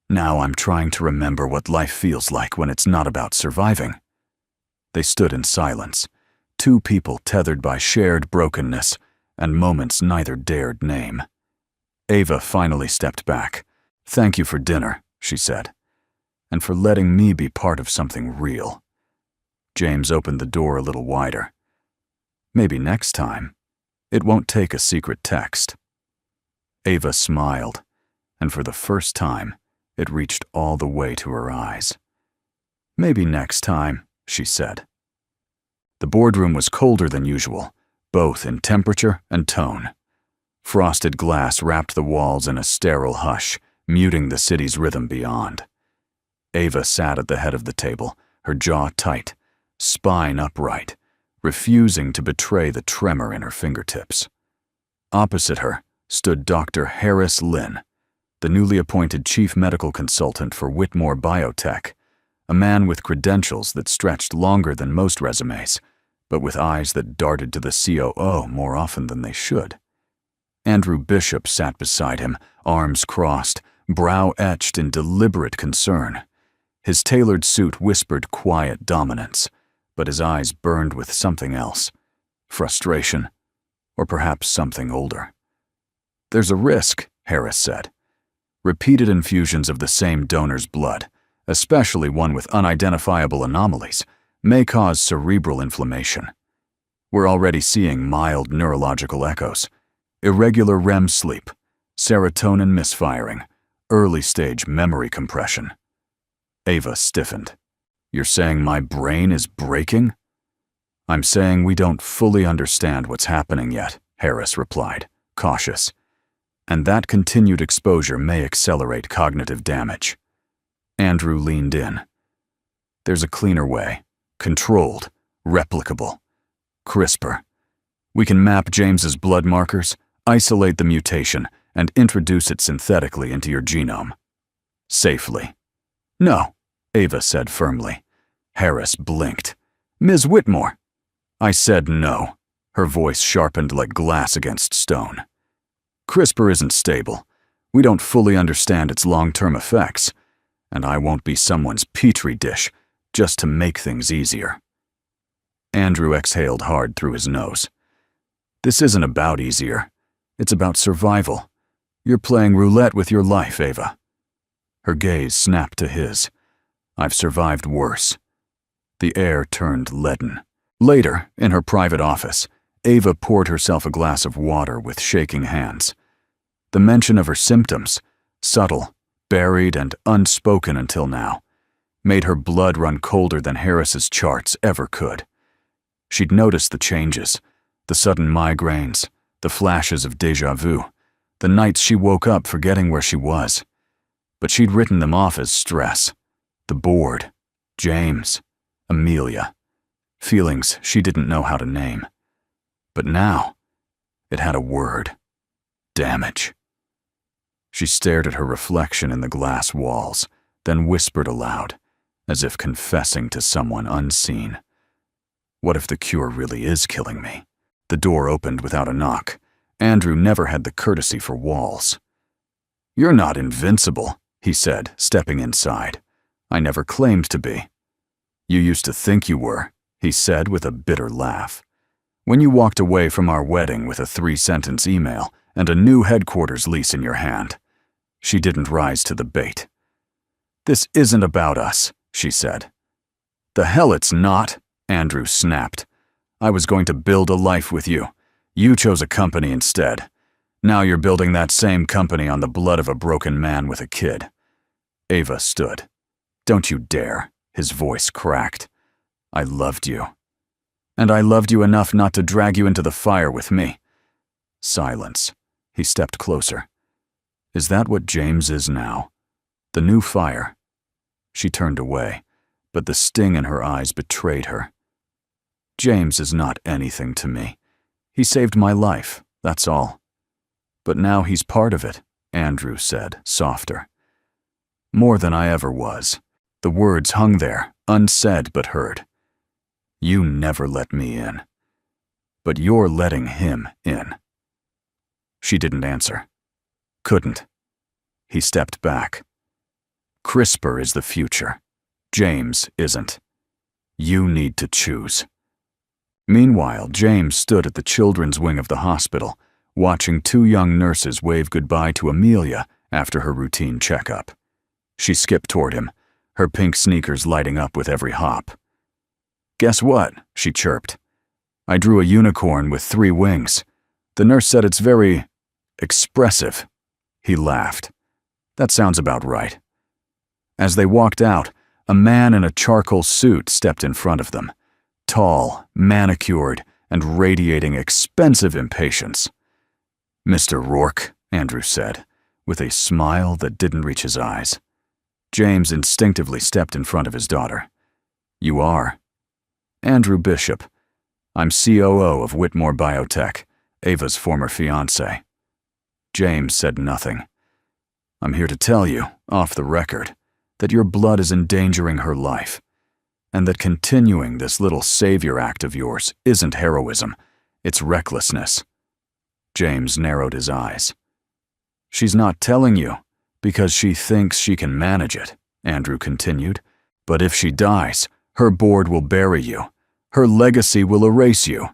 Now I'm trying to remember what life feels like when it's not about surviving. They stood in silence, two people tethered by shared brokenness and moments neither dared name. Ava finally stepped back. Thank you for dinner, she said, and for letting me be part of something real. James opened the door a little wider. Maybe next time, it won't take a secret text. Ava smiled, and for the first time, it reached all the way to her eyes. Maybe next time, she said. The boardroom was colder than usual, both in temperature and tone. Frosted glass wrapped the walls in a sterile hush, muting the city's rhythm beyond. Ava sat at the head of the table, her jaw tight, spine upright, refusing to betray the tremor in her fingertips. Opposite her stood Dr. Harris Lynn, the newly appointed chief medical consultant for Whitmore Biotech, a man with credentials that stretched longer than most resumes, but with eyes that darted to the COO more often than they should. Andrew Bishop sat beside him, arms crossed, brow etched in deliberate concern. His tailored suit whispered quiet dominance, but his eyes burned with something else, frustration, or perhaps something older. There's a risk, Harris said. Repeated infusions of the same donor's blood, especially one with unidentifiable anomalies, may cause cerebral inflammation. We're already seeing mild neurological echoes, irregular REM sleep, serotonin misfiring, early-stage memory compression. Ava stiffened. You're saying my brain is breaking? I'm saying we don't fully understand what's happening yet, Harris replied, cautious. And that continued exposure may accelerate cognitive damage. Andrew leaned in. There's a cleaner way, controlled, replicable, crisper. We can map James's blood markers, isolate the mutation, and introduce it synthetically into your genome. Safely. No, Ava said firmly. Harris blinked. Ms. Whitmore. I said no. Her voice sharpened like glass against stone. CRISPR isn't stable. We don't fully understand its long-term effects, and I won't be someone's petri dish just to make things easier. Andrew exhaled hard through his nose. This isn't about easier. It's about survival. You're playing roulette with your life, Ava. Her gaze snapped to his. I've survived worse. The air turned leaden. Later, in her private office, Ava poured herself a glass of water with shaking hands. The mention of her symptoms, subtle, buried, and unspoken until now, made her blood run colder than Harris's charts ever could. She'd noticed the changes, the sudden migraines, the flashes of déjà vu, the nights she woke up forgetting where she was. But she'd written them off as stress. The board, James, Amelia. Feelings she didn't know how to name. But now, it had a word: damage. She stared at her reflection in the glass walls, then whispered aloud, as if confessing to someone unseen. What if the cure really is killing me? The door opened without a knock. Andrew never had the courtesy for walls. "You're not invincible," he said, stepping inside. "I never claimed to be." "You used to think you were," he said with a bitter laugh. "When you walked away from our wedding with a 3-sentence email and a new headquarters lease in your hand." She didn't rise to the bait. "This isn't about us," she said. "The hell it's not," Andrew snapped. "I was going to build a life with you. You chose a company instead. Now you're building that same company on the blood of a broken man with a kid." Ava stood. "Don't you dare," his voice cracked. "I loved you. And I loved you enough not to drag you into the fire with me." Silence. He stepped closer. "Is that what James is now? The new fire?" She turned away, but the sting in her eyes betrayed her. "James is not anything to me. He saved my life, that's all. But now he's part of it," Andrew said, softer. "More than I ever was." The words hung there, unsaid but heard. "You never let me in. But you're letting him in." She didn't answer. Couldn't. He stepped back. "CRISPR is the future. James isn't. You need to choose." Meanwhile, James stood at the children's wing of the hospital, watching 2 young nurses wave goodbye to Amelia after her routine checkup. She skipped toward him, her pink sneakers lighting up with every hop. "Guess what?" she chirped. "I drew a unicorn with 3 wings. The nurse said it's very expressive." He laughed. "That sounds about right." As they walked out, a man in a charcoal suit stepped in front of them. Tall, manicured, and radiating expensive impatience. "Mr. Rourke," Andrew said, with a smile that didn't reach his eyes. James instinctively stepped in front of his daughter. "You are?" "Andrew Bishop. I'm COO of Whitmore Biotech, Ava's former fiancé." James said nothing. "I'm here to tell you, off the record, that your blood is endangering her life, and that continuing this little savior act of yours isn't heroism, it's recklessness." James narrowed his eyes. "She's not telling you because she thinks she can manage it," Andrew continued. "But if she dies, her board will bury you. Her legacy will erase you."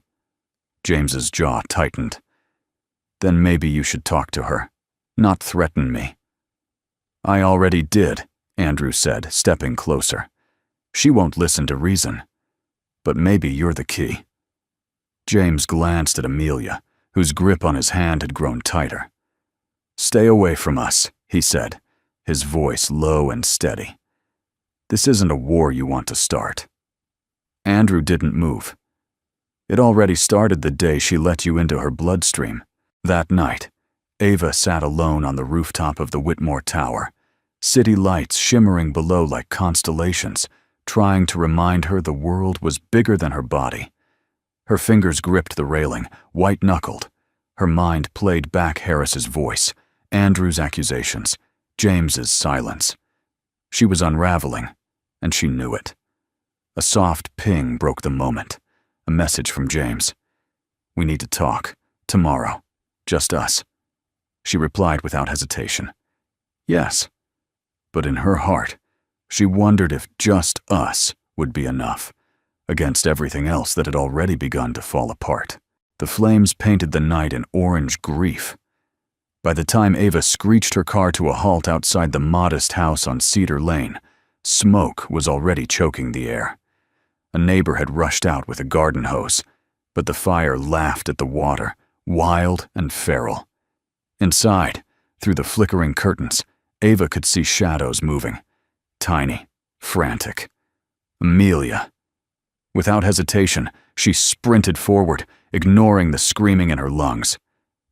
James's jaw tightened. "Then maybe you should talk to her, not threaten me." "I already did," Andrew said, stepping closer. "She won't listen to reason. But maybe you're the key." James glanced at Amelia, whose grip on his hand had grown tighter. "Stay away from us," he said, his voice low and steady. "This isn't a war you want to start." Andrew didn't move. "It already started the day she let you into her bloodstream." That night, Ava sat alone on the rooftop of the Whitmore Tower, city lights shimmering below like constellations, trying to remind her the world was bigger than her body. Her fingers gripped the railing, white-knuckled. Her mind played back Harris's voice, Andrew's accusations, James's silence. She was unraveling, and she knew it. A soft ping broke the moment, a message from James. "We need to talk, tomorrow, just us." She replied without hesitation. Yes. But in her heart, she wondered if just us would be enough, against everything else that had already begun to fall apart. The flames painted the night in orange grief. By the time Ava screeched her car to a halt outside the modest house on Cedar Lane, smoke was already choking the air. A neighbor had rushed out with a garden hose, but the fire laughed at the water, wild and feral. Inside, through the flickering curtains, Ava could see shadows moving, tiny, frantic. Amelia. Without hesitation, she sprinted forward, ignoring the screaming in her lungs.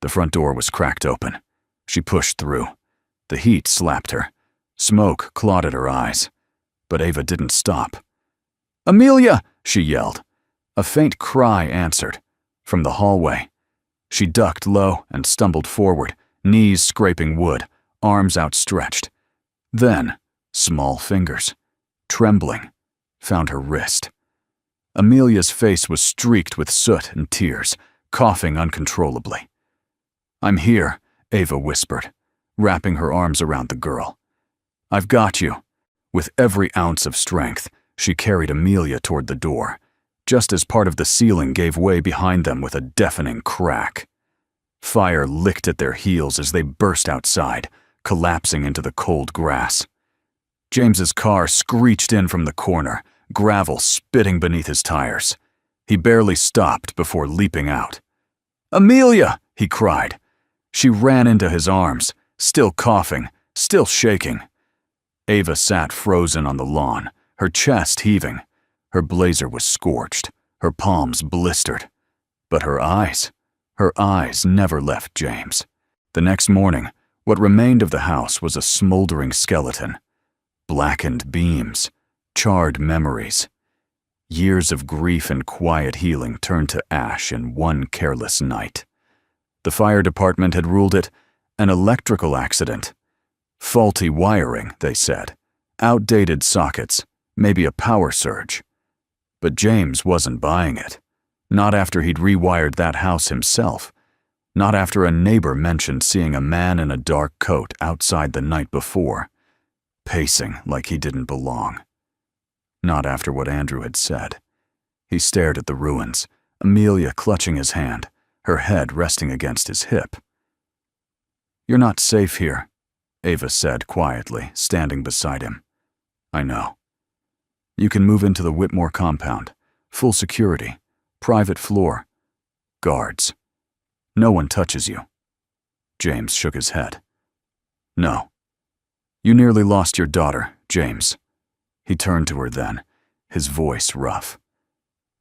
The front door was cracked open. She pushed through. The heat slapped her. Smoke clawed at her eyes. But Ava didn't stop. "Amelia!" she yelled. A faint cry answered. from the hallway. She ducked low and stumbled forward, knees scraping wood, arms outstretched. Then, small fingers, trembling, found her wrist. Amelia's face was streaked with soot and tears, coughing uncontrollably. "I'm here," Ava whispered, wrapping her arms around the girl. "I've got you." With every ounce of strength, she carried Amelia toward the door, just as part of the ceiling gave way behind them with a deafening crack. Fire licked at their heels as they burst outside, collapsing into the cold grass. James's car screeched in from the corner, gravel spitting beneath his tires. He barely stopped before leaping out. "Amelia!" he cried. She ran into his arms, still coughing, still shaking. Ava sat frozen on the lawn, her chest heaving. Her blazer was scorched, her palms blistered. But her eyes never left James. The next morning, what remained of the house was a smoldering skeleton. Blackened beams, charred memories. Years of grief and quiet healing turned to ash in one careless night. The fire department had ruled it an electrical accident. Faulty wiring, they said. Outdated sockets, maybe a power surge. But James wasn't buying it. Not after he'd rewired that house himself. Not after a neighbor mentioned seeing a man in a dark coat outside the night before, pacing like he didn't belong. Not after what Andrew had said. He stared at the ruins, Amelia clutching his hand, her head resting against his hip. "You're not safe here," Ava said quietly, standing beside him. "I know. You can move into the Whitmore compound. Full security. Private floor. Guards. No one touches you." James shook his head. "No. You nearly lost your daughter, James." He turned to her then, his voice rough.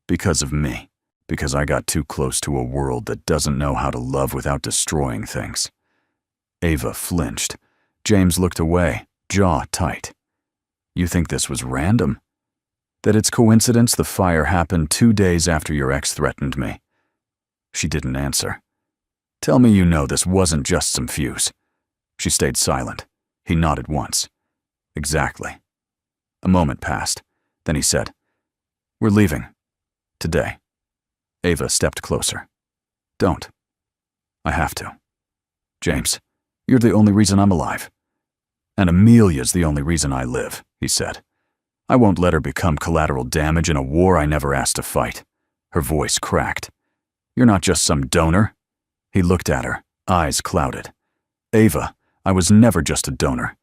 "Because of me. Because I got too close to a world that doesn't know how to love without destroying things." Ava flinched. James looked away, jaw tight. "You think this was random? That it's coincidence the fire happened 2 days after your ex threatened me?" She didn't answer. "Tell me you know this wasn't just some fuse." She stayed silent. He nodded once. "Exactly." A moment passed. Then he said, "We're leaving. Today." Ava stepped closer. "Don't. I have to. James, you're the only reason I'm alive. And Amelia's the only reason I live," he said. "I won't let her become collateral damage in a war I never asked to fight." Her voice cracked. "You're not just some donor." He looked at her, eyes clouded. "Ava, I was never just a donor,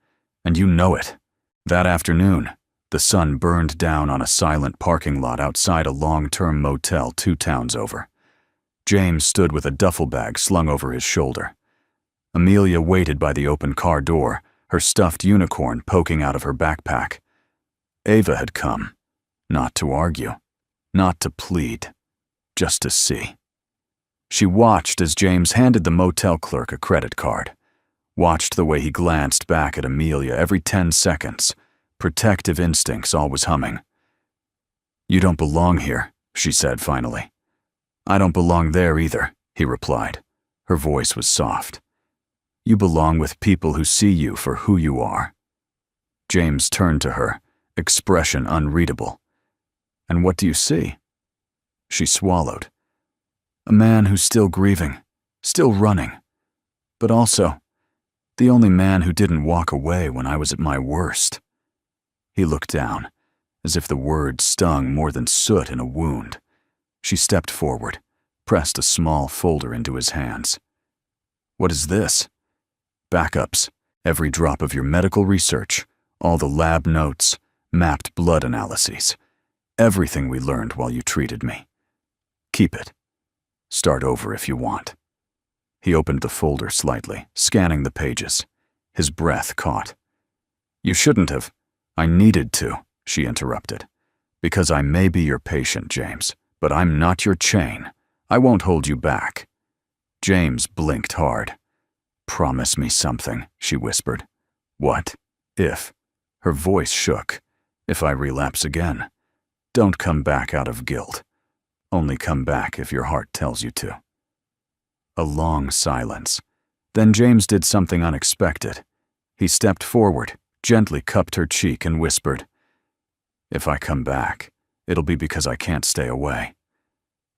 and you know it." That afternoon, the sun burned down on a silent parking lot outside a long-term motel 2 towns over. James stood with a duffel bag slung over his shoulder. Amelia waited by the open car door, her stuffed unicorn poking out of her backpack. Ava had come, not to argue, not to plead, just to see. She watched as James handed the motel clerk a credit card, watched the way he glanced back at Amelia every 10 seconds, protective instincts always humming. "You don't belong here," she said finally. "I don't belong there either," he replied. Her voice was soft. "You belong with people who see you for who you are." James turned to her, expression unreadable. "And what do you see?" She swallowed. "A man who's still grieving, still running, but also the only man who didn't walk away when I was at my worst." He looked down, as if the words stung more than soot in a wound. She stepped forward, pressed a small folder into his hands. "What is this?" "Backups, every drop of your medical research, all the lab notes, mapped blood analyses, everything we learned while you treated me. Keep it. Start over if you want." He opened the folder slightly, scanning the pages. His breath caught. "You shouldn't have." "I needed to," she interrupted. "Because I may be your patient, James, but I'm not your chain. I won't hold you back." James blinked hard. "Promise me something," she whispered. "What? If?" Her voice shook. "If I relapse again. Don't come back out of guilt. Only come back if your heart tells you to." A long silence. Then James did something unexpected. He stepped forward, gently cupped her cheek, and whispered, "If I come back, it'll be because I can't stay away."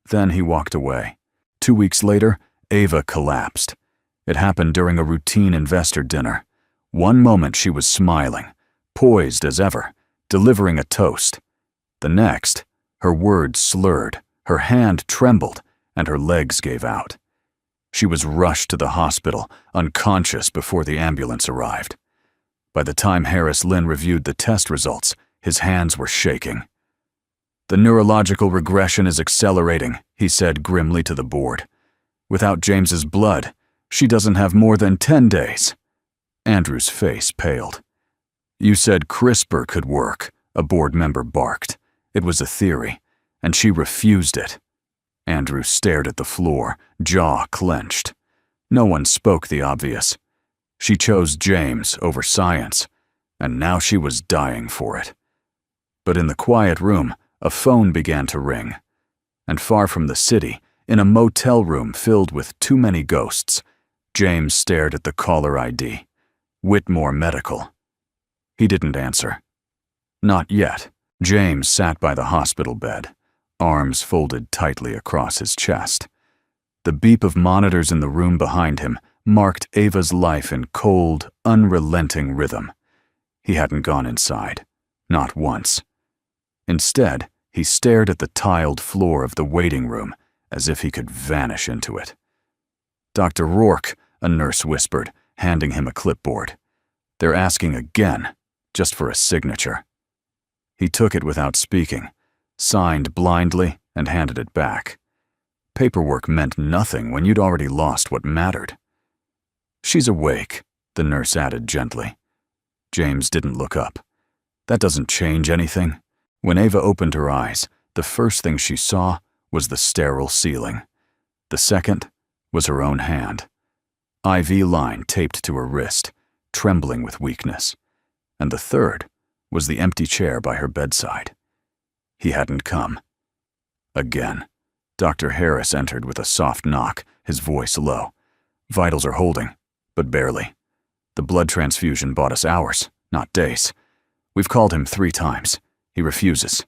Then he walked away. 2 weeks later, Ava collapsed. It happened during a routine investor dinner. One moment she was smiling, poised as ever, delivering a toast. The next, her words slurred, her hand trembled, and her legs gave out. She was rushed to the hospital, unconscious before the ambulance arrived. By the time Harris Lynn reviewed the test results, his hands were shaking. "The neurological regression is accelerating," he said grimly to the board. "Without James's blood, she doesn't have more than 10 days. Andrew's face paled. "You said CRISPR could work," a board member barked. It was a theory, and she refused it. Andrew stared at the floor, jaw clenched. No one spoke the obvious. She chose James over science, and now she was dying for it. But in the quiet room, a phone began to ring. And far from the city, in a motel room filled with too many ghosts, James stared at the caller ID. Whitmore Medical. He didn't answer. Not yet. James sat by the hospital bed, arms folded tightly across his chest. The beep of monitors in the room behind him marked Ava's life in cold, unrelenting rhythm. He hadn't gone inside. Not once. Instead, he stared at the tiled floor of the waiting room as if he could vanish into it. "Dr. Rourke," a nurse whispered, handing him a clipboard. "They're asking again, just for a signature." He took it without speaking, signed blindly, and handed it back. Paperwork meant nothing when you'd already lost what mattered. "She's awake," the nurse added gently. James didn't look up. That doesn't change anything. When Ava opened her eyes, the first thing she saw was the sterile ceiling. The second was her own hand. IV line taped to her wrist, trembling with weakness. And the third was the empty chair by her bedside. He hadn't come. Again, Dr. Harris entered with a soft knock, his voice low. "Vitals are holding, but barely. The blood transfusion bought us hours, not days. We've called him 3 times. He refuses."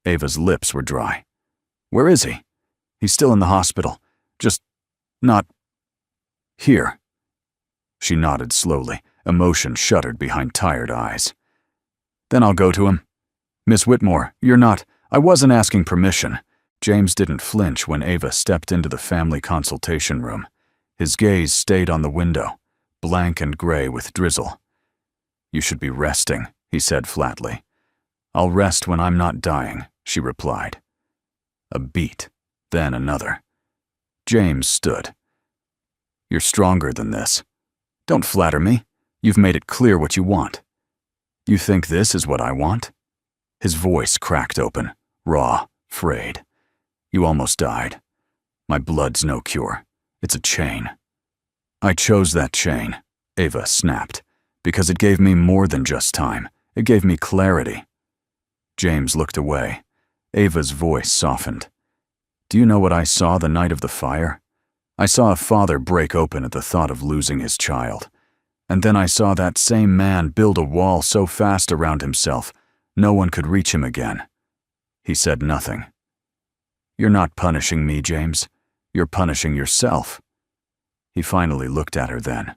Ava's lips were dry. "Where is he?" "He's still in the hospital. Just not here." She nodded slowly, emotion shuttered behind tired eyes. "Then I'll go to him." "Miss Whitmore, you're not—" "I wasn't asking permission." James didn't flinch when Ava stepped into the family consultation room. His gaze stayed on the window, blank and gray with drizzle. "You should be resting," he said flatly. "I'll rest when I'm not dying," she replied. A beat, then another. James stood. "You're stronger than this. Don't flatter me. You've made it clear what you want." "You think this is what I want?" His voice cracked open, raw, frayed. "You almost died. My blood's no cure. It's a chain." "I chose that chain," Ava snapped, "because it gave me more than just time. It gave me clarity." James looked away. Ava's voice softened. "Do you know what I saw the night of the fire? I saw a father break open at the thought of losing his child. And then I saw that same man build a wall so fast around himself, no one could reach him again." He said nothing. "You're not punishing me, James. You're punishing yourself." He finally looked at her then,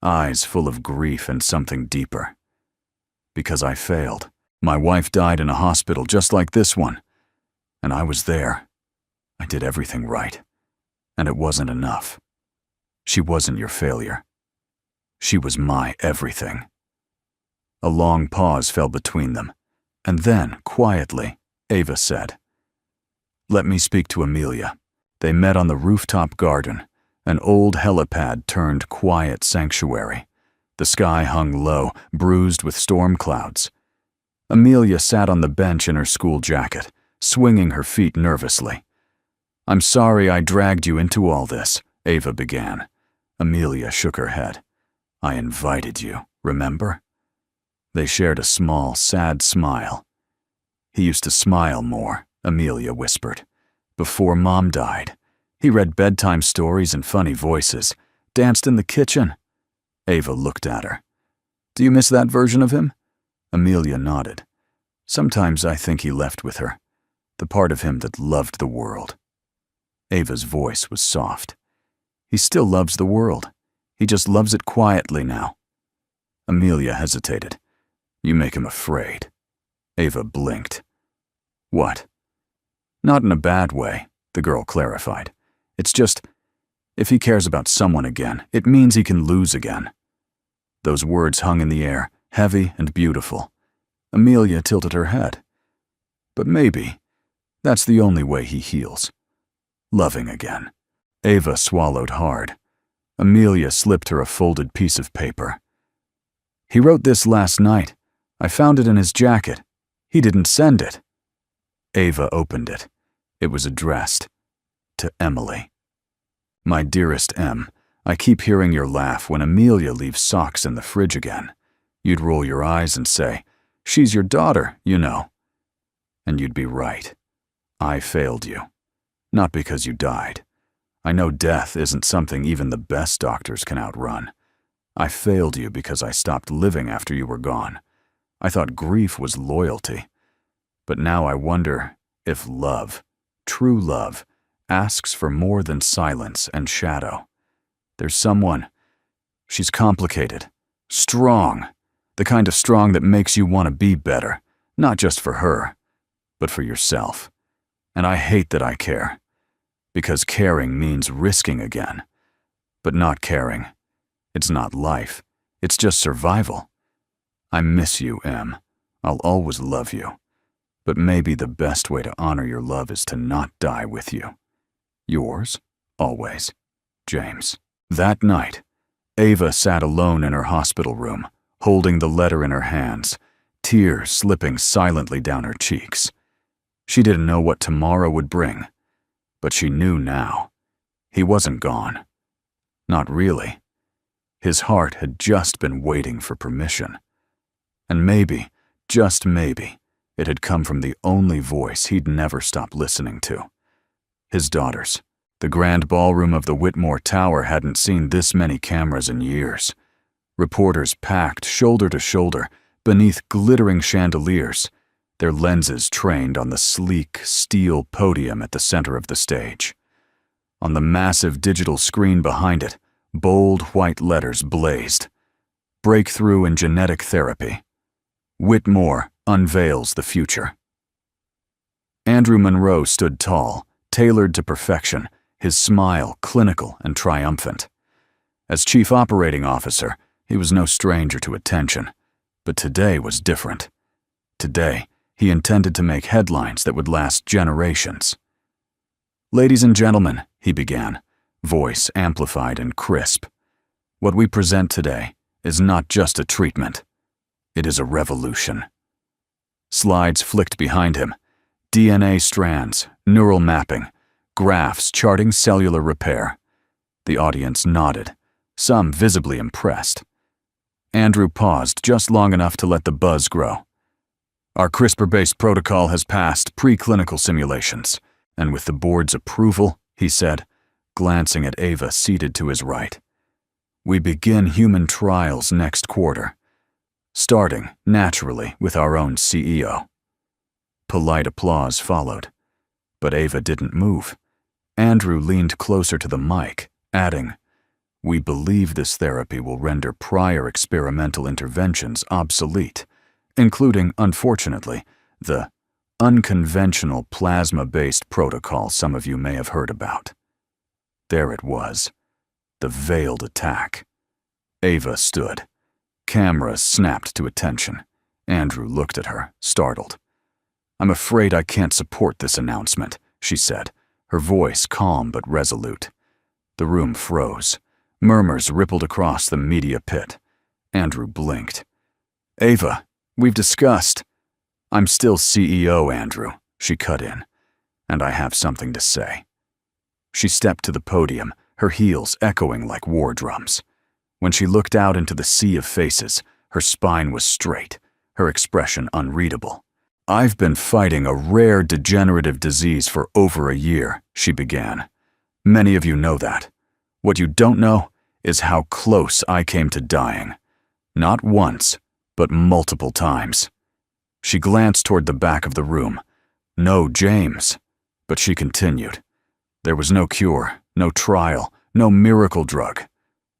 eyes full of grief and something deeper. "Because I failed. My wife died in a hospital just like this one. And I was there. I did everything right. And it wasn't enough. She wasn't your failure. She was my everything." A long pause fell between them, and then, quietly, Ava said, "Let me speak to Amelia." They met on the rooftop garden, an old helipad turned quiet sanctuary. The sky hung low, bruised with storm clouds. Amelia sat on the bench in her school jacket, swinging her feet nervously. "I'm sorry I dragged you into all this," Ava began. Amelia shook her head. "I invited you, remember?" They shared a small, sad smile. "He used to smile more," Amelia whispered. Before Mom died, he read bedtime stories in funny voices, danced in the kitchen. Ava looked at her. Do you miss that version of him? Amelia nodded. Sometimes I think he left with her, the part of him that loved the world. Ava's voice was soft. He still loves the world. He just loves it quietly now. Amelia hesitated. You make him afraid. Ava blinked. What? Not in a bad way, the girl clarified. It's just, if he cares about someone again, it means he can lose again. Those words hung in the air, heavy and beautiful. Amelia tilted her head. But maybe that's the only way he heals. Loving again. Ava swallowed hard. Amelia slipped her a folded piece of paper. He wrote this last night. I found it in his jacket. He didn't send it. Ava opened it. It was addressed to Emily. My dearest Em, I keep hearing your laugh when Amelia leaves socks in the fridge again. You'd roll your eyes and say, she's your daughter, you know. And you'd be right. I failed you. Not because you died. I know death isn't something even the best doctors can outrun. I failed you because I stopped living after you were gone. I thought grief was loyalty. But now I wonder if love, true love, asks for more than silence and shadow. There's someone. She's complicated, strong, the kind of strong that makes you want to be better, not just for her, but for yourself. And I hate that I care, because caring means risking again. But not caring, it's not life, it's just survival. I miss you, Em. I'll always love you. But maybe the best way to honor your love is to not die with you. Yours, always, James. That night, Ava sat alone in her hospital room, holding the letter in her hands, tears slipping silently down her cheeks. She didn't know what tomorrow would bring, but she knew now. He wasn't gone. Not really. His heart had just been waiting for permission. And maybe, just maybe, it had come from the only voice he'd never stop listening to. His daughters. The grand ballroom of the Whitmore Tower hadn't seen this many cameras in years. Reporters packed shoulder to shoulder beneath glittering chandeliers, their lenses trained on the sleek, steel podium at the center of the stage. On the massive digital screen behind it, bold white letters blazed. Breakthrough in genetic therapy. Whitmore unveils the future. Andrew Monroe stood tall, tailored to perfection, his smile clinical and triumphant. As chief operating officer, he was no stranger to attention, but today was different. Today, he intended to make headlines that would last generations. Ladies and gentlemen, he began, voice amplified and crisp. What we present today is not just a treatment. It is a revolution. Slides flicked behind him. DNA strands, neural mapping, graphs charting cellular repair. The audience nodded, some visibly impressed. Andrew paused just long enough to let the buzz grow. Our CRISPR-based protocol has passed preclinical simulations, and with the board's approval, he said, glancing at Ava seated to his right. We begin human trials next quarter, starting, naturally, with our own CEO. Polite applause followed, but Ava didn't move. Andrew leaned closer to the mic, adding, We believe this therapy will render prior experimental interventions obsolete, including, unfortunately, the unconventional plasma-based protocol some of you may have heard about. There it was, the veiled attack. Ava stood. Cameras snapped to attention. Andrew looked at her, startled. I'm afraid I can't support this announcement, she said, her voice calm but resolute. The room froze. Murmurs rippled across the media pit. Andrew blinked. Ava, we've discussed. I'm still CEO, Andrew, she cut in, and I have something to say. She stepped to the podium, her heels echoing like war drums. When she looked out into the sea of faces, her spine was straight, her expression unreadable. "I've been fighting a rare degenerative disease for over a year," she began. "Many of you know that. What you don't know is how close I came to dying. Not once, but multiple times." She glanced toward the back of the room. "No James." But she continued. "There was no cure, no trial, no miracle drug.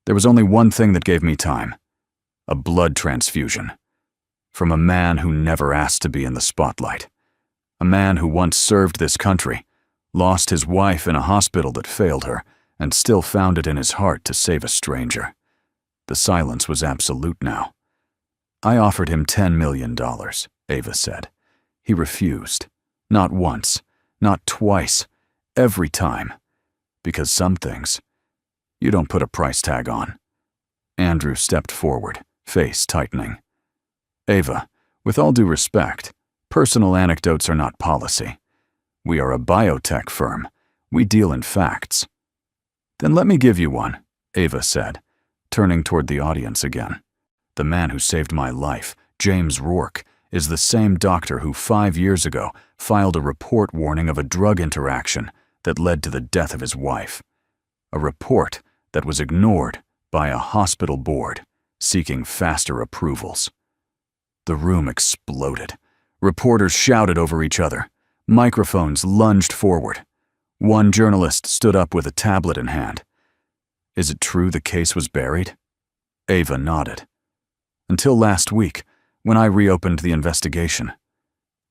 There was only one thing that gave me time. A blood transfusion. From a man who never asked to be in the spotlight. A man who once served this country, lost his wife in a hospital that failed her, and still found it in his heart to save a stranger." The silence was absolute now. "I offered him $10 million, Ava said. "He refused. Not once, not twice, every time. Because some things, you don't put a price tag on." Andrew stepped forward, face tightening. "Ava, with all due respect, personal anecdotes are not policy. We are a biotech firm. We deal in facts." "Then let me give you one," Ava said, turning toward the audience again. "The man who saved my life, James Rourke, is the same doctor who 5 years ago filed a report warning of a drug interaction that led to the death of his wife. A report that was ignored by a hospital board seeking faster approvals." The room exploded. Reporters shouted over each other. Microphones lunged forward. One journalist stood up with a tablet in hand. "Is it true the case was buried?" Ava nodded. "Until last week, when I reopened the investigation."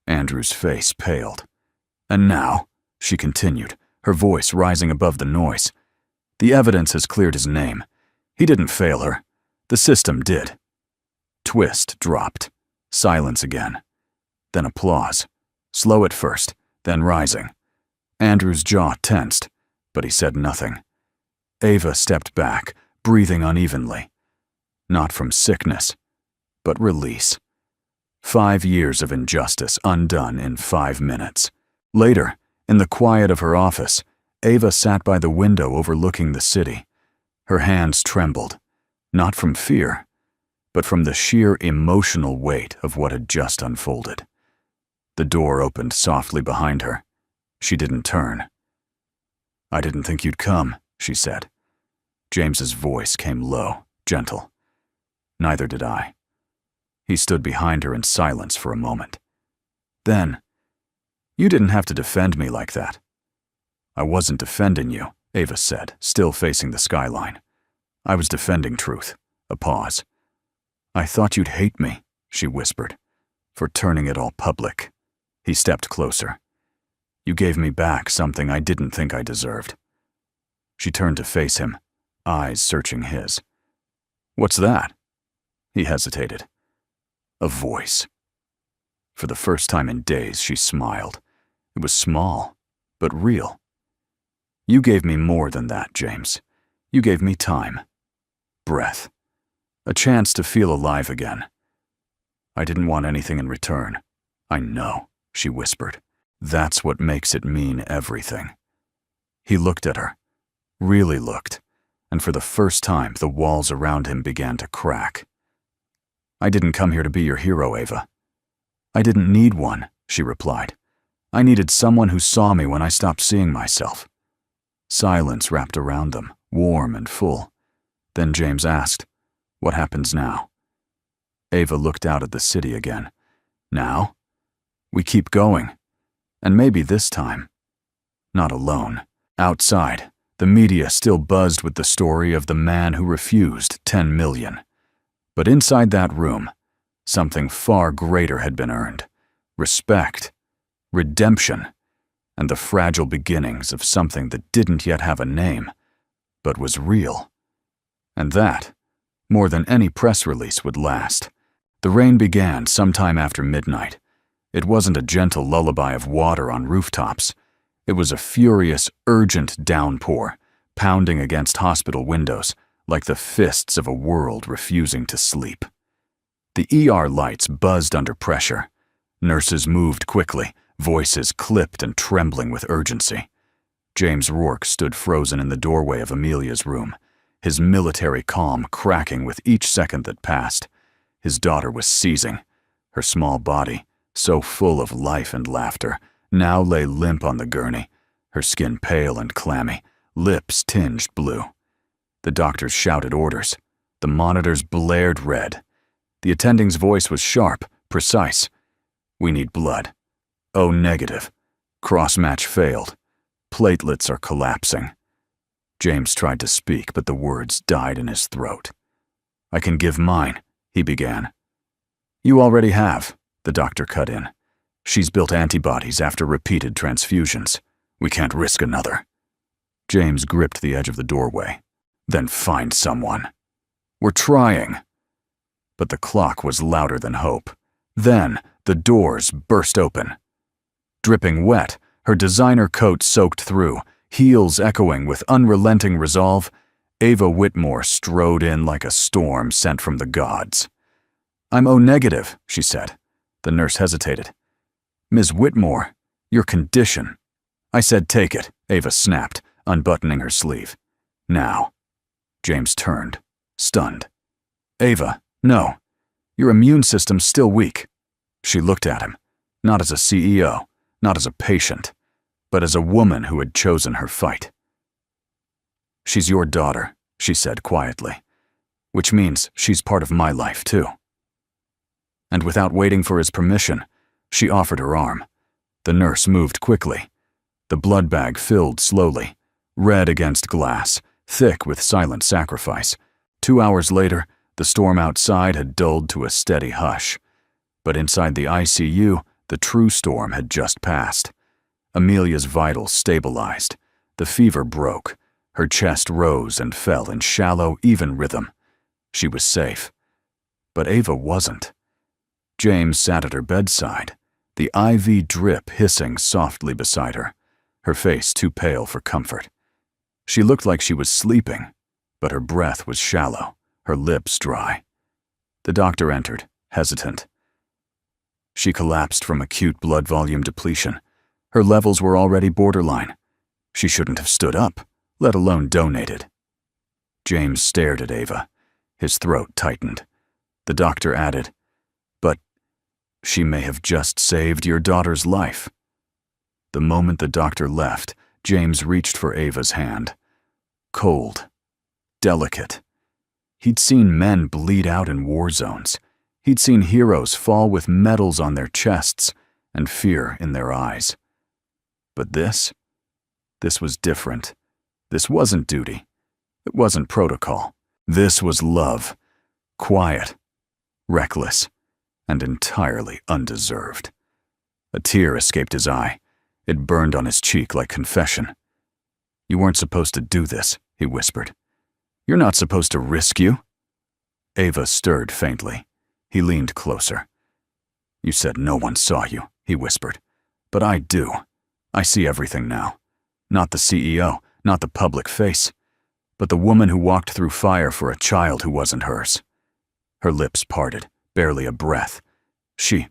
Andrew's face paled. "And now," she continued, her voice rising above the noise, "the evidence has cleared his name. He didn't fail her. The system did." Twist dropped. Silence again. Then applause. Slow at first, then rising. Andrew's jaw tensed, but he said nothing. Ava stepped back, breathing unevenly. Not from sickness, but release. 5 years of injustice undone in 5 minutes. Later, in the quiet of her office, Ava sat by the window overlooking the city. Her hands trembled, not from fear, but from the sheer emotional weight of what had just unfolded. The door opened softly behind her. She didn't turn. "I didn't think you'd come," she said. James's voice came low, gentle. "Neither did I." He stood behind her in silence for a moment. Then, "You didn't have to defend me like that." "I wasn't defending you," Ava said, still facing the skyline. "I was defending truth." A pause. "I thought you'd hate me," she whispered, "for turning it all public." He stepped closer. "You gave me back something I didn't think I deserved." She turned to face him, eyes searching his. "What's that?" He hesitated. A voice. For the first time in days, she smiled. It was small, but real. "You gave me more than that, James. You gave me time. Breath. A chance to feel alive again. I didn't want anything in return. I know," she whispered. "That's what makes it mean everything." He looked at her, really looked, and for the first time the walls around him began to crack. "I didn't come here to be your hero, Ava." "I didn't need one," she replied. "I needed someone who saw me when I stopped seeing myself." Silence wrapped around them, warm and full. Then James asked, "What happens now?" Ava looked out at the city again. "Now? We keep going. And maybe this time, not alone." Outside, the media still buzzed with the story of the man who refused 10 million. But inside that room, something far greater had been earned. Respect, redemption, and the fragile beginnings of something that didn't yet have a name, but was real. And that, more than any press release, would last. The rain began sometime after midnight. It wasn't a gentle lullaby of water on rooftops. It was a furious, urgent downpour, pounding against hospital windows like the fists of a world refusing to sleep. The ER lights buzzed under pressure. Nurses moved quickly, voices clipped and trembling with urgency. James Rourke stood frozen in the doorway of Amelia's room, his military calm cracking with each second that passed. His daughter was seizing, her small body so full of life and laughter, now lay limp on the gurney, her skin pale and clammy, lips tinged blue. The doctors shouted orders. The monitors blared red. The attending's voice was sharp, precise. "We need blood. O negative. Cross-match failed. Platelets are collapsing." James tried to speak, but the words died in his throat. "I can give mine," he began. "You already have," the doctor cut in. "She's built antibodies after repeated transfusions. We can't risk another." James gripped the edge of the doorway. "Then find someone." "We're trying." But the clock was louder than hope. Then the doors burst open. Dripping wet, her designer coat soaked through, heels echoing with unrelenting resolve, Ava Whitmore strode in like a storm sent from the gods. "I'm O negative," she said. The nurse hesitated. "Ms. Whitmore, your condition." "I said take it," Ava snapped, unbuttoning her sleeve. "Now." James turned, stunned. "Ava, no. Your immune system's still weak." She looked at him, not as a CEO, not as a patient, but as a woman who had chosen her fight. "She's your daughter," she said quietly, "which means she's part of my life too." And without waiting for his permission, she offered her arm. The nurse moved quickly. The blood bag filled slowly, red against glass, thick with silent sacrifice. 2 hours later, the storm outside had dulled to a steady hush. But inside the ICU, the true storm had just passed. Amelia's vitals stabilized. The fever broke. Her chest rose and fell in shallow, even rhythm. She was safe. But Ava wasn't. James sat at her bedside, the IV drip hissing softly beside her face too pale for comfort. She looked like she was sleeping, but her breath was shallow, her lips dry. The doctor entered, hesitant. She collapsed from acute blood volume depletion. Her levels were already borderline. She shouldn't have stood up, let alone donated. James stared at Ava. His throat tightened. The doctor added, "But she may have just saved your daughter's life." The moment the doctor left, James reached for Ava's hand. Cold, delicate. He'd seen men bleed out in war zones. He'd seen heroes fall with medals on their chests and fear in their eyes. But this was different. This wasn't duty. It wasn't protocol. This was love. Quiet, reckless, and entirely undeserved. A tear escaped his eye. It burned on his cheek like confession. "You weren't supposed to do this," he whispered. "You're not supposed to risk you." Ava stirred faintly. He leaned closer. "You said no one saw you," he whispered. "But I do. I see everything now. Not the CEO, not the public face, but the woman who walked through fire for a child who wasn't hers." Her lips parted, barely a breath. "She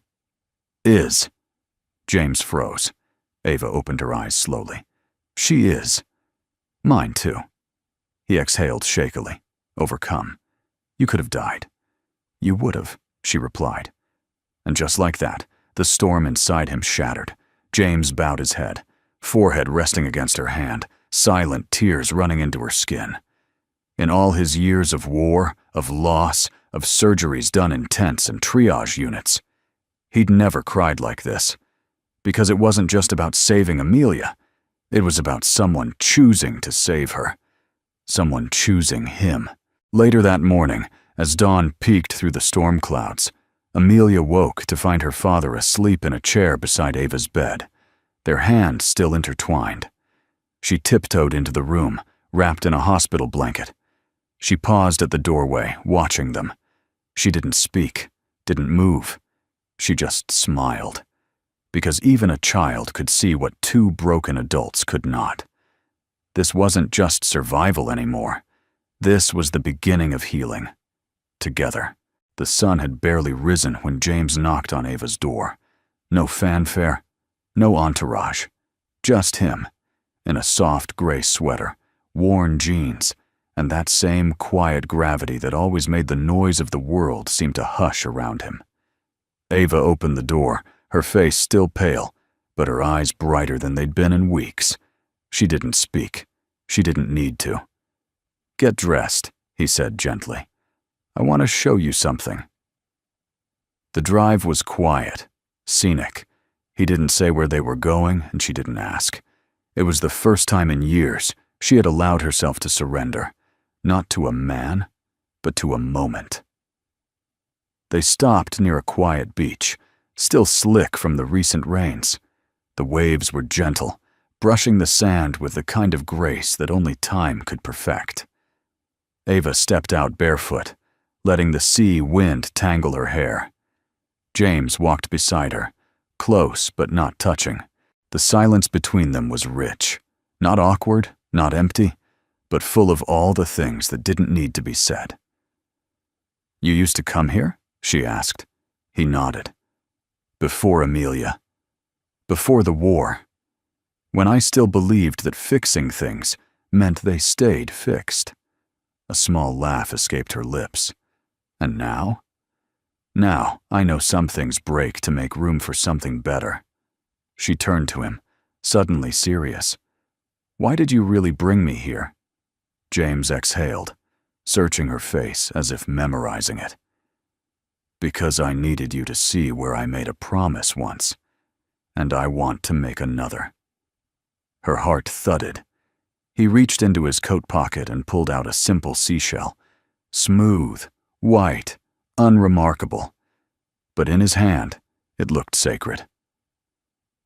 is." James froze. Ava opened her eyes slowly. "She is. Mine too." He exhaled shakily, overcome. "You could have died." "You would have," she replied. And just like that, the storm inside him shattered. James bowed his head, forehead resting against her hand, silent tears running into her skin. In all his years of war, of loss, of surgeries done in tents and triage units, he'd never cried like this. Because it wasn't just about saving Amelia. It was about someone choosing to save her. Someone choosing him. Later that morning, as dawn peeked through the storm clouds, Amelia woke to find her father asleep in a chair beside Ava's bed, their hands still intertwined. She tiptoed into the room, wrapped in a hospital blanket. She paused at the doorway, watching them. She didn't speak, didn't move. She just smiled. Because even a child could see what two broken adults could not. This wasn't just survival anymore. This was the beginning of healing. Together. The sun had barely risen when James knocked on Ava's door. No fanfare, no entourage. Just him, in a soft gray sweater, worn jeans, and that same quiet gravity that always made the noise of the world seem to hush around him. Ava opened the door, her face still pale, but her eyes brighter than they'd been in weeks. She didn't speak. She didn't need to. "Get dressed," he said gently. "I want to show you something." The drive was quiet, scenic. He didn't say where they were going, and she didn't ask. It was the first time in years she had allowed herself to surrender, not to a man, but to a moment. They stopped near a quiet beach, still slick from the recent rains. The waves were gentle, brushing the sand with the kind of grace that only time could perfect. Ava stepped out barefoot, letting the sea wind tangle her hair. James walked beside her, close but not touching. The silence between them was rich, not awkward, not empty, but full of all the things that didn't need to be said. "You used to come here?" she asked. He nodded. "Before Amelia. Before the war. When I still believed that fixing things meant they stayed fixed." A small laugh escaped her lips. "And now? Now I know some things break to make room for something better." She turned to him, suddenly serious. "Why did you really bring me here?" James exhaled, searching her face as if memorizing it. "Because I needed you to see where I made a promise once, and I want to make another." Her heart thudded. He reached into his coat pocket and pulled out a simple seashell, smooth, white, unremarkable. But in his hand, it looked sacred.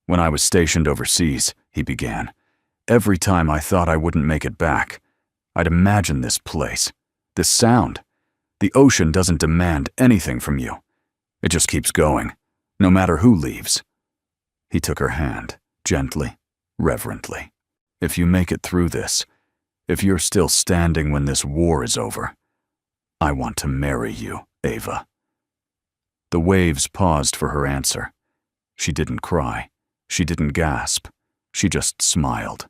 "When I was stationed overseas," he began, "every time I thought I wouldn't make it back, I'd imagine this place, this sound. The ocean doesn't demand anything from you. It just keeps going, no matter who leaves." He took her hand, gently, reverently. "If you make it through this, if you're still standing when this war is over, I want to marry you, Ava." The waves paused for her answer. She didn't cry. She didn't gasp. She just smiled.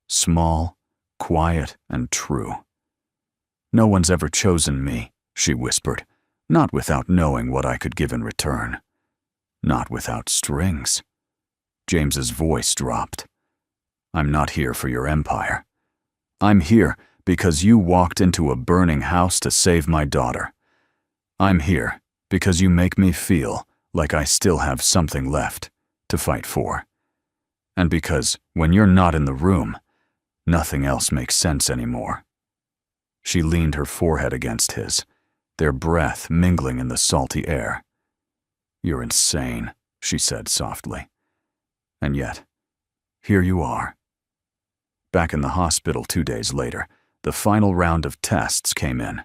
Small, quiet, and true. "No one's ever chosen me," she whispered, "not without knowing what I could give in return. Not without strings." James's voice dropped. "I'm not here for your empire. I'm here because you walked into a burning house to save my daughter. I'm here because you make me feel like I still have something left to fight for. And because when you're not in the room, nothing else makes sense anymore." She leaned her forehead against his, their breath mingling in the salty air. "You're insane," she said softly. "And yet, here you are." Back in the hospital 2 days later, the final round of tests came in.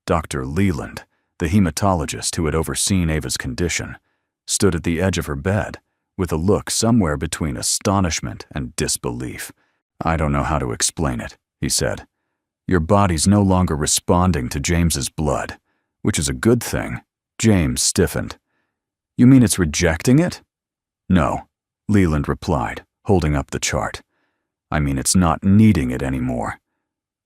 Dr. Leland, the hematologist who had overseen Ava's condition, stood at the edge of her bed with a look somewhere between astonishment and disbelief. "I don't know how to explain it," he said. "Your body's no longer responding to James's blood, which is a good thing." James stiffened. "You mean it's rejecting it?" "No," Leland replied, holding up the chart. "I mean it's not needing it anymore.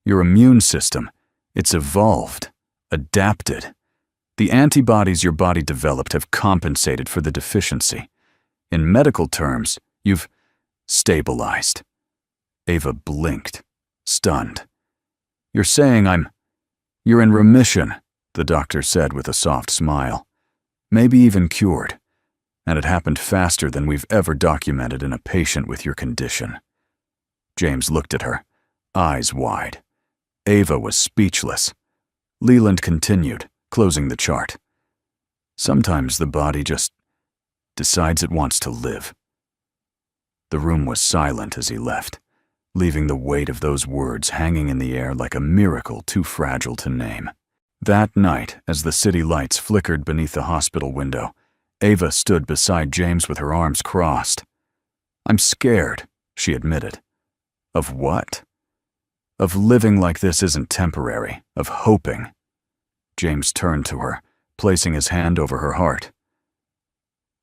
Your immune system, it's evolved, adapted. The antibodies your body developed have compensated for the deficiency. In medical terms, you've stabilized." Ava blinked, stunned. "You're saying you're in remission," the doctor said with a soft smile. "Maybe even cured. And it happened faster than we've ever documented in a patient with your condition." James looked at her, eyes wide. Ava was speechless. Leland continued, closing the chart. "Sometimes the body just decides it wants to live." The room was silent as he left, leaving the weight of those words hanging in the air like a miracle too fragile to name. That night, as the city lights flickered beneath the hospital window, Ava stood beside James with her arms crossed. "I'm scared," she admitted. "Of what?" "Of living like this isn't temporary, of hoping." James turned to her, placing his hand over her heart.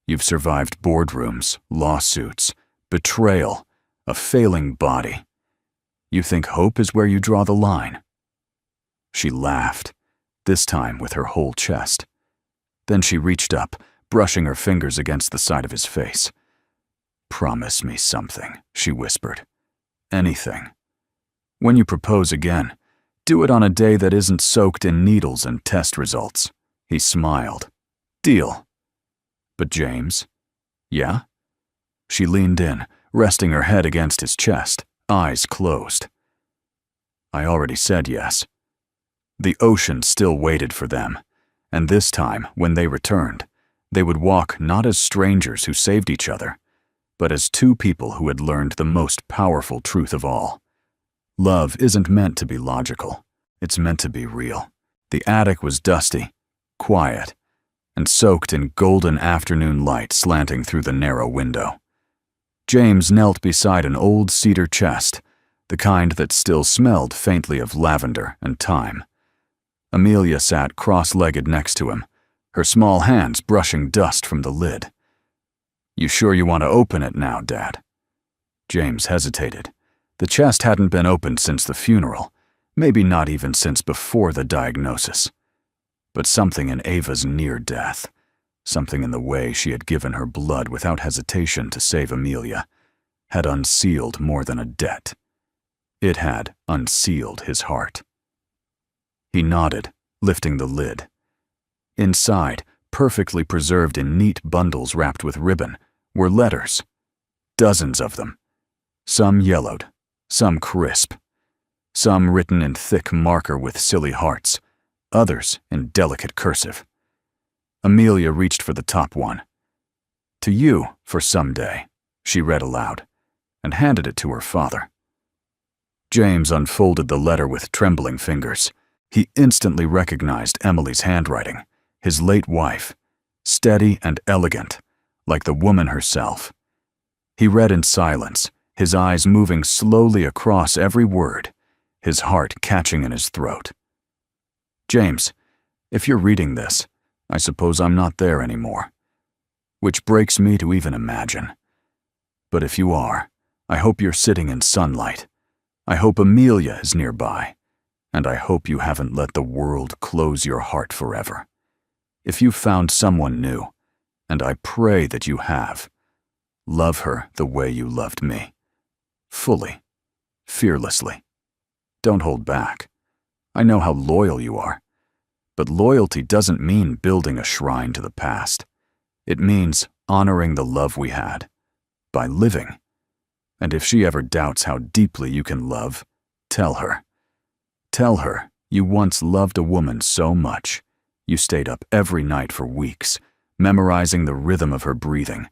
"You've survived boardrooms, lawsuits, betrayal, a failing body. You think hope is where you draw the line?" She laughed, this time with her whole chest. Then she reached up, brushing her fingers against the side of his face. "Promise me something," she whispered. "Anything. When you propose again, do it on a day that isn't soaked in needles and test results." He smiled. "Deal." "But James?" "Yeah?" She leaned in, resting her head against his chest, eyes closed. "I already said yes." The ocean still waited for them, and this time, when they returned, they would walk not as strangers who saved each other, but as two people who had learned the most powerful truth of all. Love isn't meant to be logical. It's meant to be real. The attic was dusty, quiet, and soaked in golden afternoon light slanting through the narrow window. James knelt beside an old cedar chest, the kind that still smelled faintly of lavender and thyme. Amelia sat cross-legged next to him, her small hands brushing dust from the lid. "You sure you want to open it now, Dad?" James hesitated. The chest hadn't been opened since the funeral, maybe not even since before the diagnosis. But something in Ava's near death, something in the way she had given her blood without hesitation to save Amelia, had unsealed more than a debt. It had unsealed his heart. He nodded, lifting the lid. Inside, perfectly preserved in neat bundles wrapped with ribbon, were letters. Dozens of them. Some yellowed, some crisp. Some written in thick marker with silly hearts, others in delicate cursive. Amelia reached for the top one. "To you for someday," she read aloud, and handed it to her father. James unfolded the letter with trembling fingers. He instantly recognized Emily's handwriting, his late wife, steady and elegant, like the woman herself. He read in silence, his eyes moving slowly across every word, his heart catching in his throat. "James, if you're reading this, I suppose I'm not there anymore, which breaks me to even imagine. But if you are, I hope you're sitting in sunlight. I hope Amelia is nearby, and I hope you haven't let the world close your heart forever. If you've found someone new, and I pray that you have, love her the way you loved me. Fully, fearlessly. Don't hold back. I know how loyal you are, but loyalty doesn't mean building a shrine to the past. It means honoring the love we had, by living. And if she ever doubts how deeply you can love, tell her. Tell her you once loved a woman so much, you stayed up every night for weeks, memorizing the rhythm of her breathing,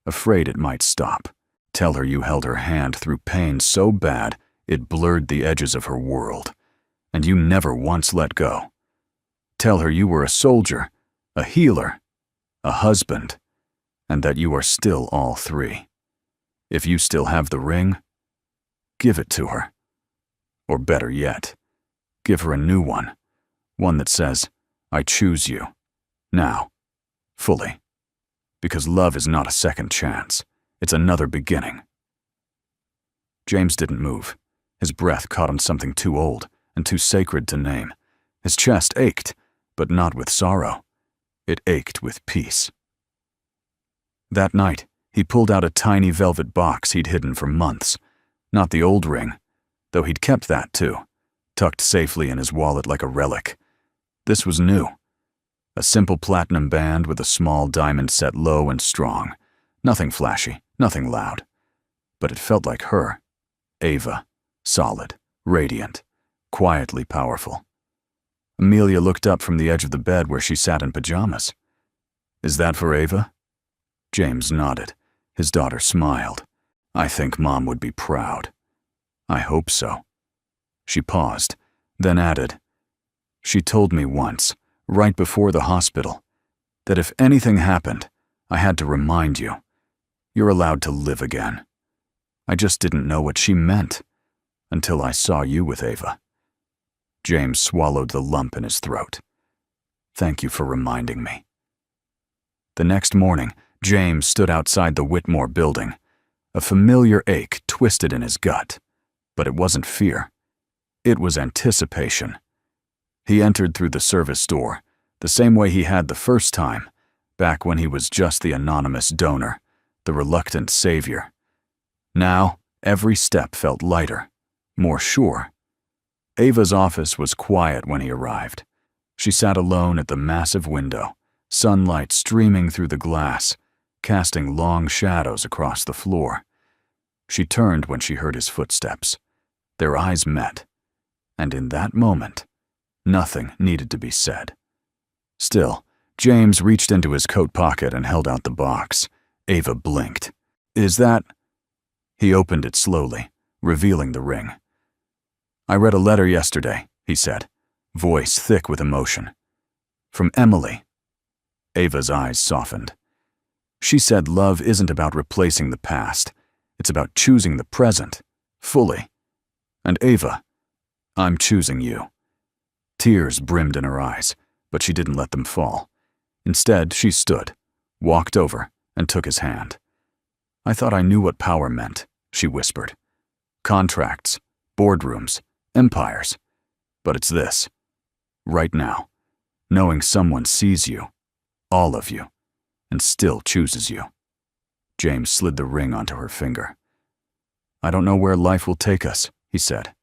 afraid it might stop. Tell her you held her hand through pain so bad it blurred the edges of her world, and you never once let go. Tell her you were a soldier, a healer, a husband, and that you are still all three. If you still have the ring, give it to her. Or better yet, give her a new one that says, I choose you, now, fully. Because love is not a second chance, it's another beginning. James didn't move. His breath caught on something too old and too sacred to name. His chest ached, but not with sorrow. It ached with peace. That night, he pulled out a tiny velvet box he'd hidden for months. Not the old ring, though he'd kept that too, tucked safely in his wallet like a relic. This was new. A simple platinum band with a small diamond set low and strong. Nothing flashy, nothing loud. But it felt like her. Ava. Solid, radiant, quietly powerful. Amelia looked up from the edge of the bed where she sat in pajamas. Is that for Ava? James nodded. His daughter smiled. I think Mom would be proud. I hope so. She paused, then added, She told me once, right before the hospital, that if anything happened, I had to remind you. You're allowed to live again. I just didn't know what she meant until I saw you with Ava. James swallowed the lump in his throat. Thank you for reminding me. The next morning, James stood outside the Whitmore building. A familiar ache twisted in his gut, but it wasn't fear. It was anticipation. He entered through the service door, the same way he had the first time, back when he was just the anonymous donor, the reluctant savior. Now, every step felt lighter, more sure. Ava's office was quiet when he arrived. She sat alone at the massive window, sunlight streaming through the glass, casting long shadows across the floor. She turned when she heard his footsteps. Their eyes met, and in that moment, nothing needed to be said. Still, James reached into his coat pocket and held out the box. Ava blinked. "Is that—" He opened it slowly, revealing the ring. "I read a letter yesterday," he said, voice thick with emotion. "From Emily." Ava's eyes softened. "She said love isn't about replacing the past. It's about choosing the present, fully. And Ava, I'm choosing you." Tears brimmed in her eyes, but she didn't let them fall. Instead, she stood, walked over, and took his hand. "I thought I knew what power meant," she whispered. "Contracts, boardrooms, empires. But it's this. Right now, knowing someone sees you, all of you, and still chooses you." James slid the ring onto her finger. "I don't know where life will take us," he said,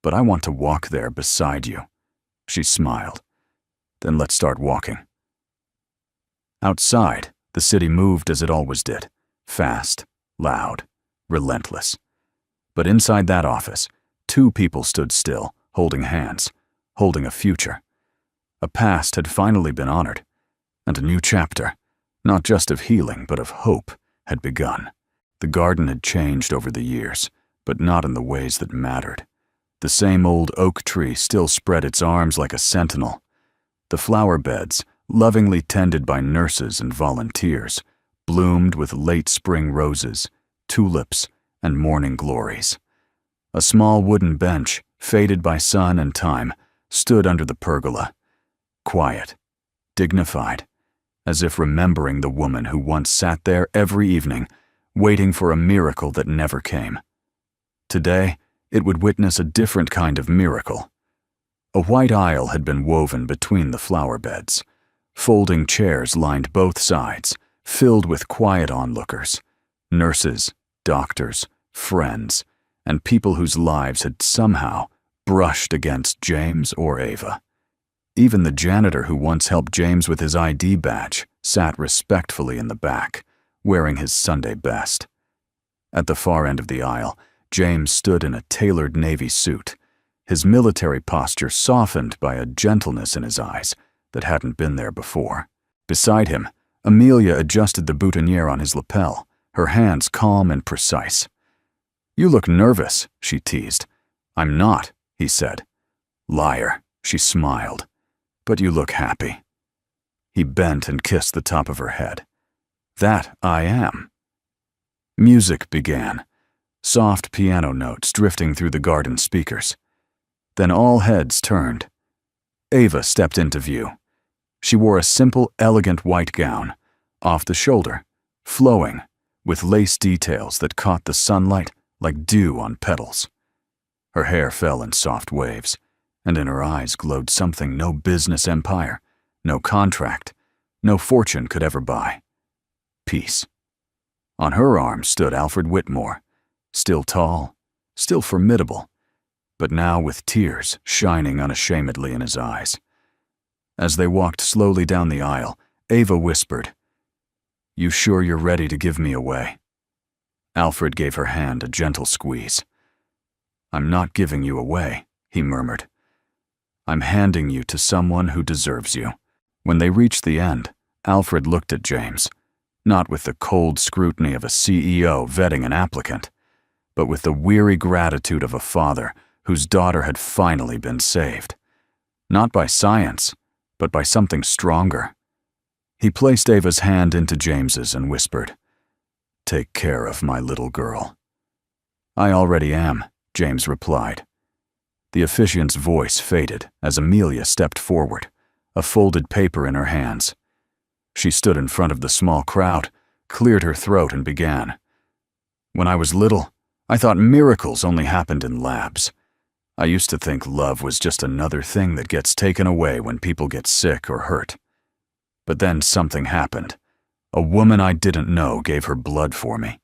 "but I want to walk there beside you." She smiled. "Then let's start walking." Outside, the city moved as it always did, fast, loud, relentless. But inside that office, two people stood still, holding hands, holding a future. A past had finally been honored, and a new chapter, not just of healing but of hope, had begun. The garden had changed over the years, but not in the ways that mattered. The same old oak tree still spread its arms like a sentinel. The flower beds, lovingly tended by nurses and volunteers, bloomed with late spring roses, tulips, and morning glories. A small wooden bench, faded by sun and time, stood under the pergola, quiet, dignified, as if remembering the woman who once sat there every evening, waiting for a miracle that never came. Today, it would witness a different kind of miracle. A white aisle had been woven between the flower beds. Folding chairs lined both sides, filled with quiet onlookers, nurses, doctors, friends, and people whose lives had somehow brushed against James or Ava. Even the janitor who once helped James with his ID badge sat respectfully in the back, wearing his Sunday best. At the far end of the aisle, James stood in a tailored navy suit, his military posture softened by a gentleness in his eyes that hadn't been there before. Beside him, Amelia adjusted the boutonniere on his lapel, her hands calm and precise. "You look nervous," she teased. "I'm not," he said. "Liar," she smiled. "But you look happy." He bent and kissed the top of her head. "That I am." Music began, soft piano notes drifting through the garden speakers. Then all heads turned. Ava stepped into view. She wore a simple, elegant white gown, off the shoulder, flowing, with lace details that caught the sunlight like dew on petals. Her hair fell in soft waves, and in her eyes glowed something no business empire, no contract, no fortune could ever buy. Peace. On her arm stood Alfred Whitmore, still tall, still formidable, but now with tears shining unashamedly in his eyes. As they walked slowly down the aisle, Ava whispered, "You sure you're ready to give me away?" Alfred gave her hand a gentle squeeze. "I'm not giving you away," he murmured. "I'm handing you to someone who deserves you." When they reached the end, Alfred looked at James, not with the cold scrutiny of a CEO vetting an applicant, but with the weary gratitude of a father whose daughter had finally been saved. Not by science, but by something stronger. He placed Ava's hand into James's and whispered, "Take care of my little girl." "I already am," James replied. The officiant's voice faded as Amelia stepped forward, a folded paper in her hands. She stood in front of the small crowd, cleared her throat and began. "When I was little, I thought miracles only happened in labs. I used to think love was just another thing that gets taken away when people get sick or hurt. But then something happened. A woman I didn't know gave her blood for me,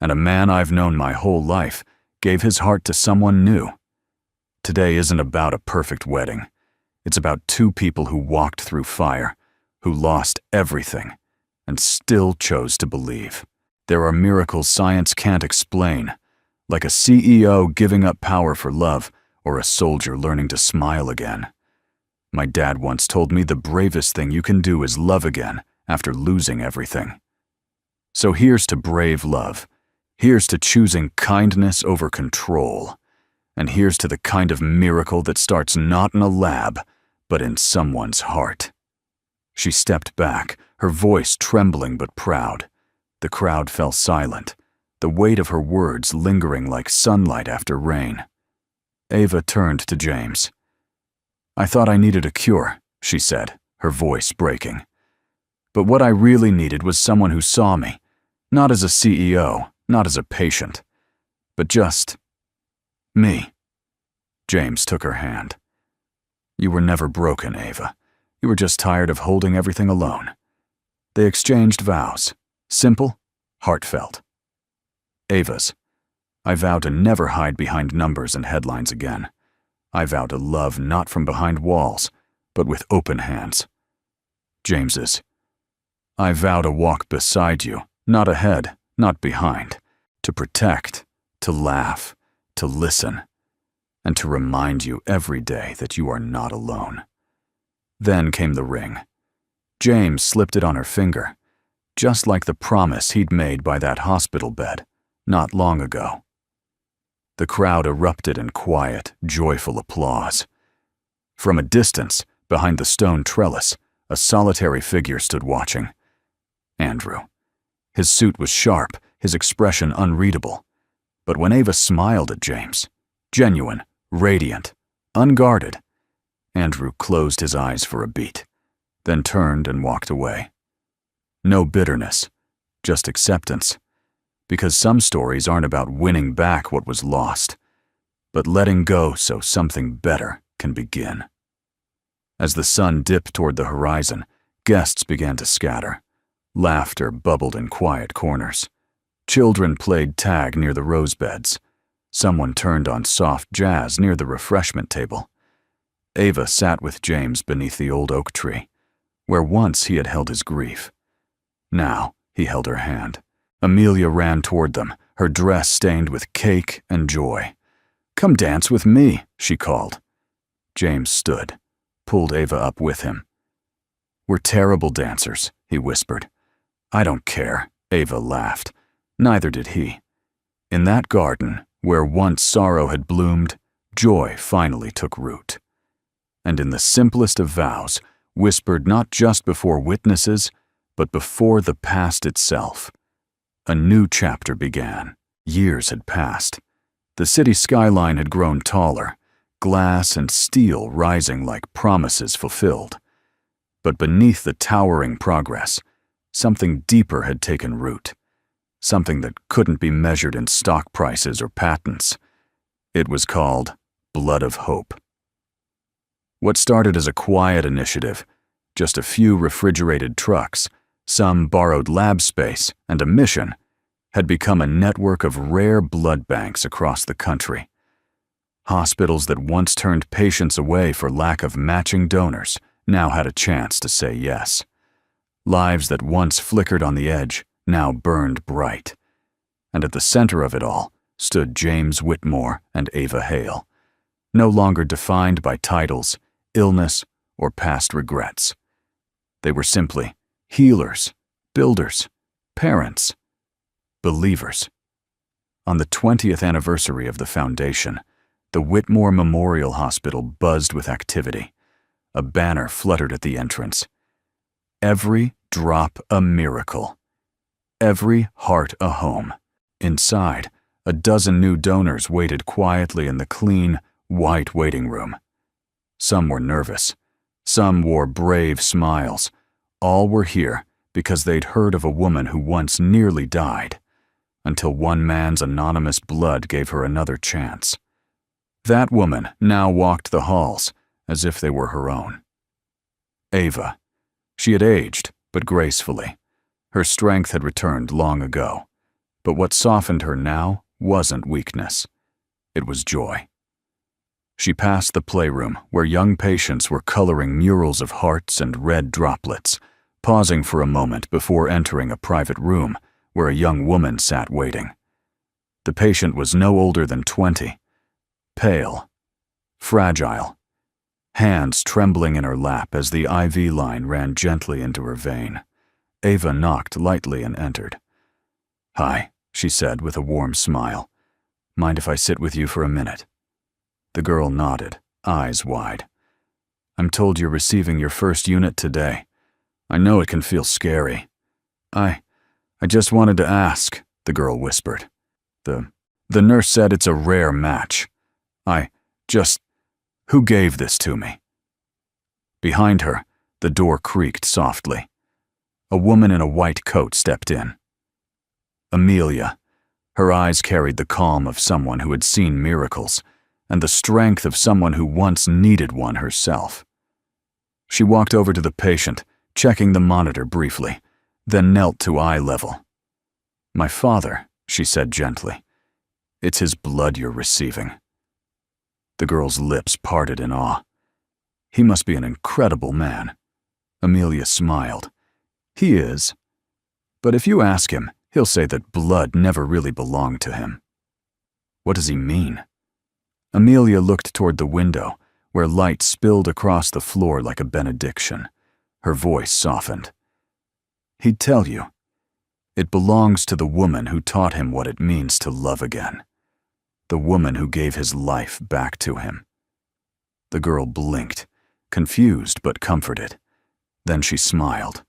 and a man I've known my whole life gave his heart to someone new. Today isn't about a perfect wedding. It's about two people who walked through fire, who lost everything, and still chose to believe. There are miracles science can't explain, like a CEO giving up power for love or a soldier learning to smile again. My dad once told me the bravest thing you can do is love again after losing everything. So here's to brave love. Here's to choosing kindness over control. And here's to the kind of miracle that starts not in a lab, but in someone's heart. She stepped back, her voice trembling but proud. The crowd fell silent, the weight of her words lingering like sunlight after rain. Ava turned to James. "I thought I needed a cure," she said, her voice breaking. "But what I really needed was someone who saw me, not as a CEO, not as a patient, but just me." James took her hand. "You were never broken, Ava. You were just tired of holding everything alone." They exchanged vows, simple, heartfelt. Ava's. "I vow to never hide behind numbers and headlines again. I vow to love not from behind walls, but with open hands." James's. "I vow to walk beside you, not ahead, not behind, to protect, to laugh, to listen, and to remind you every day that you are not alone." Then came the ring. James slipped it on her finger, just like the promise he'd made by that hospital bed not long ago. The crowd erupted in quiet, joyful applause. From a distance, behind the stone trellis, a solitary figure stood watching. Andrew. His suit was sharp, his expression unreadable. But when Ava smiled at James, genuine, radiant, unguarded, Andrew closed his eyes for a beat, then turned and walked away. No bitterness, just acceptance. Because some stories aren't about winning back what was lost, but letting go so something better can begin. As the sun dipped toward the horizon, guests began to scatter. Laughter bubbled in quiet corners. Children played tag near the rose beds. Someone turned on soft jazz near the refreshment table. Ava sat with James beneath the old oak tree, where once he had held his grief. Now he held her hand. Amelia ran toward them, her dress stained with cake and joy. "Come dance with me," she called. James stood, pulled Ava up with him. "We're terrible dancers," he whispered. "I don't care," Ava laughed. Neither did he. In that garden, where once sorrow had bloomed, joy finally took root. And in the simplest of vows, whispered not just before witnesses, but before the past itself, a new chapter began. Years had passed. The city skyline had grown taller, glass and steel rising like promises fulfilled. But beneath the towering progress, something deeper had taken root, something that couldn't be measured in stock prices or patents. It was called Blood of Hope. What started as a quiet initiative, just a few refrigerated trucks, some borrowed lab space, and a mission, had become a network of rare blood banks across the country. Hospitals that once turned patients away for lack of matching donors now had a chance to say yes. Lives that once flickered on the edge now burned bright. And at the center of it all stood James Whitmore and Ava Hale, no longer defined by titles, illness, or past regrets. They were simply healers, builders, parents, believers. On the 20th anniversary of the foundation, the Whitmore Memorial Hospital buzzed with activity. A banner fluttered at the entrance. "Every drop a miracle. Every heart a home." Inside, a dozen new donors waited quietly in the clean, white waiting room. Some were nervous. Some wore brave smiles. All were here because they'd heard of a woman who once nearly died, until one man's anonymous blood gave her another chance. That woman now walked the halls as if they were her own. Ava. She had aged, but gracefully. Her strength had returned long ago. But what softened her now wasn't weakness. It was joy. She passed the playroom, where young patients were coloring murals of hearts and red droplets, pausing for a moment before entering a private room where a young woman sat waiting. The patient was no older than 20, pale, fragile, hands trembling in her lap as the IV line ran gently into her vein. Ava knocked lightly and entered. "Hi," she said with a warm smile. "Mind if I sit with you for a minute?" The girl nodded, eyes wide. "I'm told you're receiving your first unit today. I know it can feel scary." I just wanted to ask," the girl whispered. The nurse said it's a rare match. Who gave this to me?" Behind her, the door creaked softly. A woman in a white coat stepped in. Amelia. Her eyes carried the calm of someone who had seen miracles, and the strength of someone who once needed one herself. She walked over to the patient, checking the monitor briefly, then knelt to eye level. "My father," she said gently. "It's his blood you're receiving." The girl's lips parted in awe. "He must be an incredible man." Amelia smiled. "He is. But if you ask him, he'll say that blood never really belonged to him." "What does he mean?" Amelia looked toward the window, where light spilled across the floor like a benediction. Her voice softened. "He'd tell you. It belongs to the woman who taught him what it means to love again. The woman who gave his life back to him." The girl blinked, confused but comforted. Then she smiled.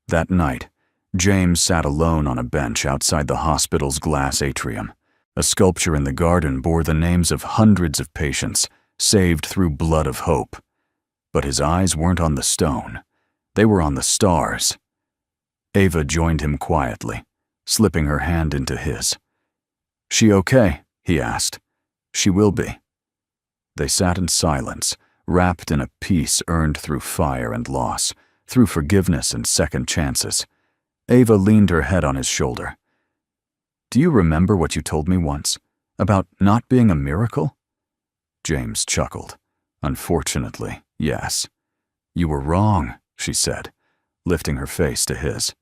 That night, James sat alone on a bench outside the hospital's glass atrium. A sculpture in the garden bore the names of hundreds of patients, saved through blood of hope. But his eyes weren't on the stone. They were on the stars. Ava joined him quietly, slipping her hand into his. "She okay?" he asked. "She will be." They sat in silence, wrapped in a peace earned through fire and loss, through forgiveness and second chances. Ava leaned her head on his shoulder. "Do you remember what you told me once, about not being a miracle?" James chuckled. "Unfortunately, yes." "You were wrong," she said, lifting her face to his.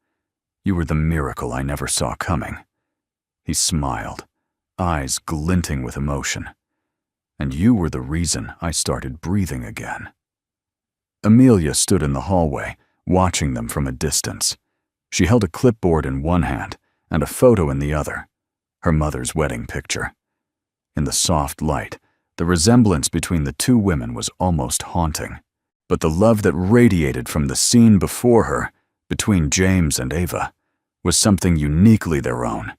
"You were the miracle I never saw coming." He smiled, eyes glinting with emotion. "And you were the reason I started breathing again." Amelia stood in the hallway, watching them from a distance. She held a clipboard in one hand and a photo in the other, her mother's wedding picture. In the soft light, the resemblance between the two women was almost haunting. But the love that radiated from the scene before her, between James and Ava, was something uniquely their own.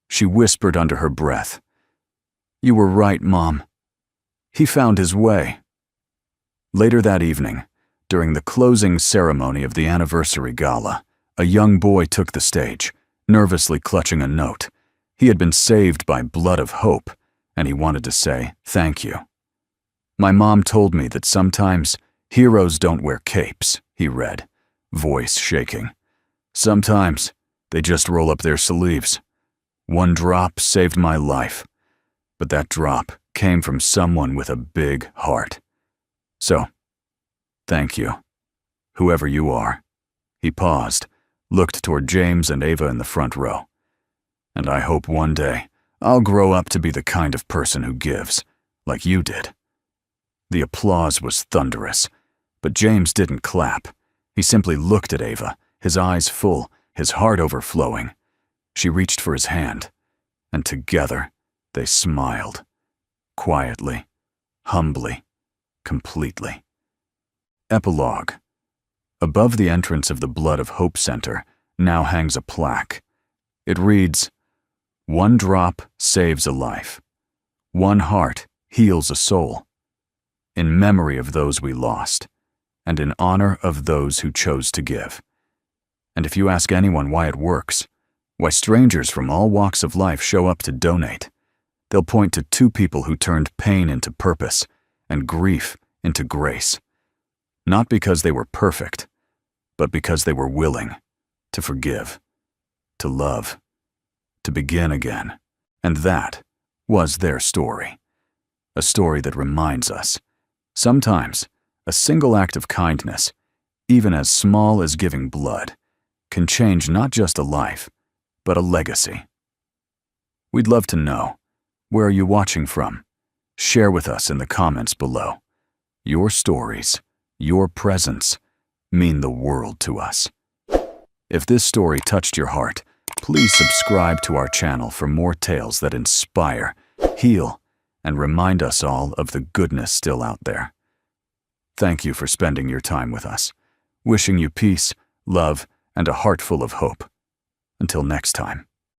She whispered under her breath, "You were right, Mom. He found his way." Later that evening, during the closing ceremony of the anniversary gala, a young boy took the stage, nervously clutching a note. He had been saved by blood of hope, and he wanted to say thank you. "My mom told me that sometimes heroes don't wear capes," he read, voice shaking. "Sometimes they just roll up their sleeves. One drop saved my life, but that drop came from someone with a big heart. So, thank you, whoever you are." He paused, looked toward James and Ava in the front row. "And I hope one day I'll grow up to be the kind of person who gives, like you did." The applause was thunderous, but James didn't clap. He simply looked at Ava, his eyes full, his heart overflowing. She reached for his hand, and together they smiled. Quietly, humbly, completely. Epilogue. Above the entrance of the Blood of Hope Center now hangs a plaque. It reads, "One drop saves a life. One heart heals a soul. In memory of those we lost, and in honor of those who chose to give." And if you ask anyone why it works, why strangers from all walks of life show up to donate, they'll point to two people who turned pain into purpose and grief into grace. not because they were perfect, but because they were willing to forgive, to love, to begin again. And that was their story. A story that reminds us, sometimes a single act of kindness, even as small as giving blood, can change not just a life, but a legacy. We'd love to know, where are you watching from? Share with us in the comments below. Your stories, your presence, mean the world to us. If this story touched your heart, please subscribe to our channel for more tales that inspire, heal, and remind us all of the goodness still out there. Thank you for spending your time with us. Wishing you peace, love, and a heart full of hope. Until next time.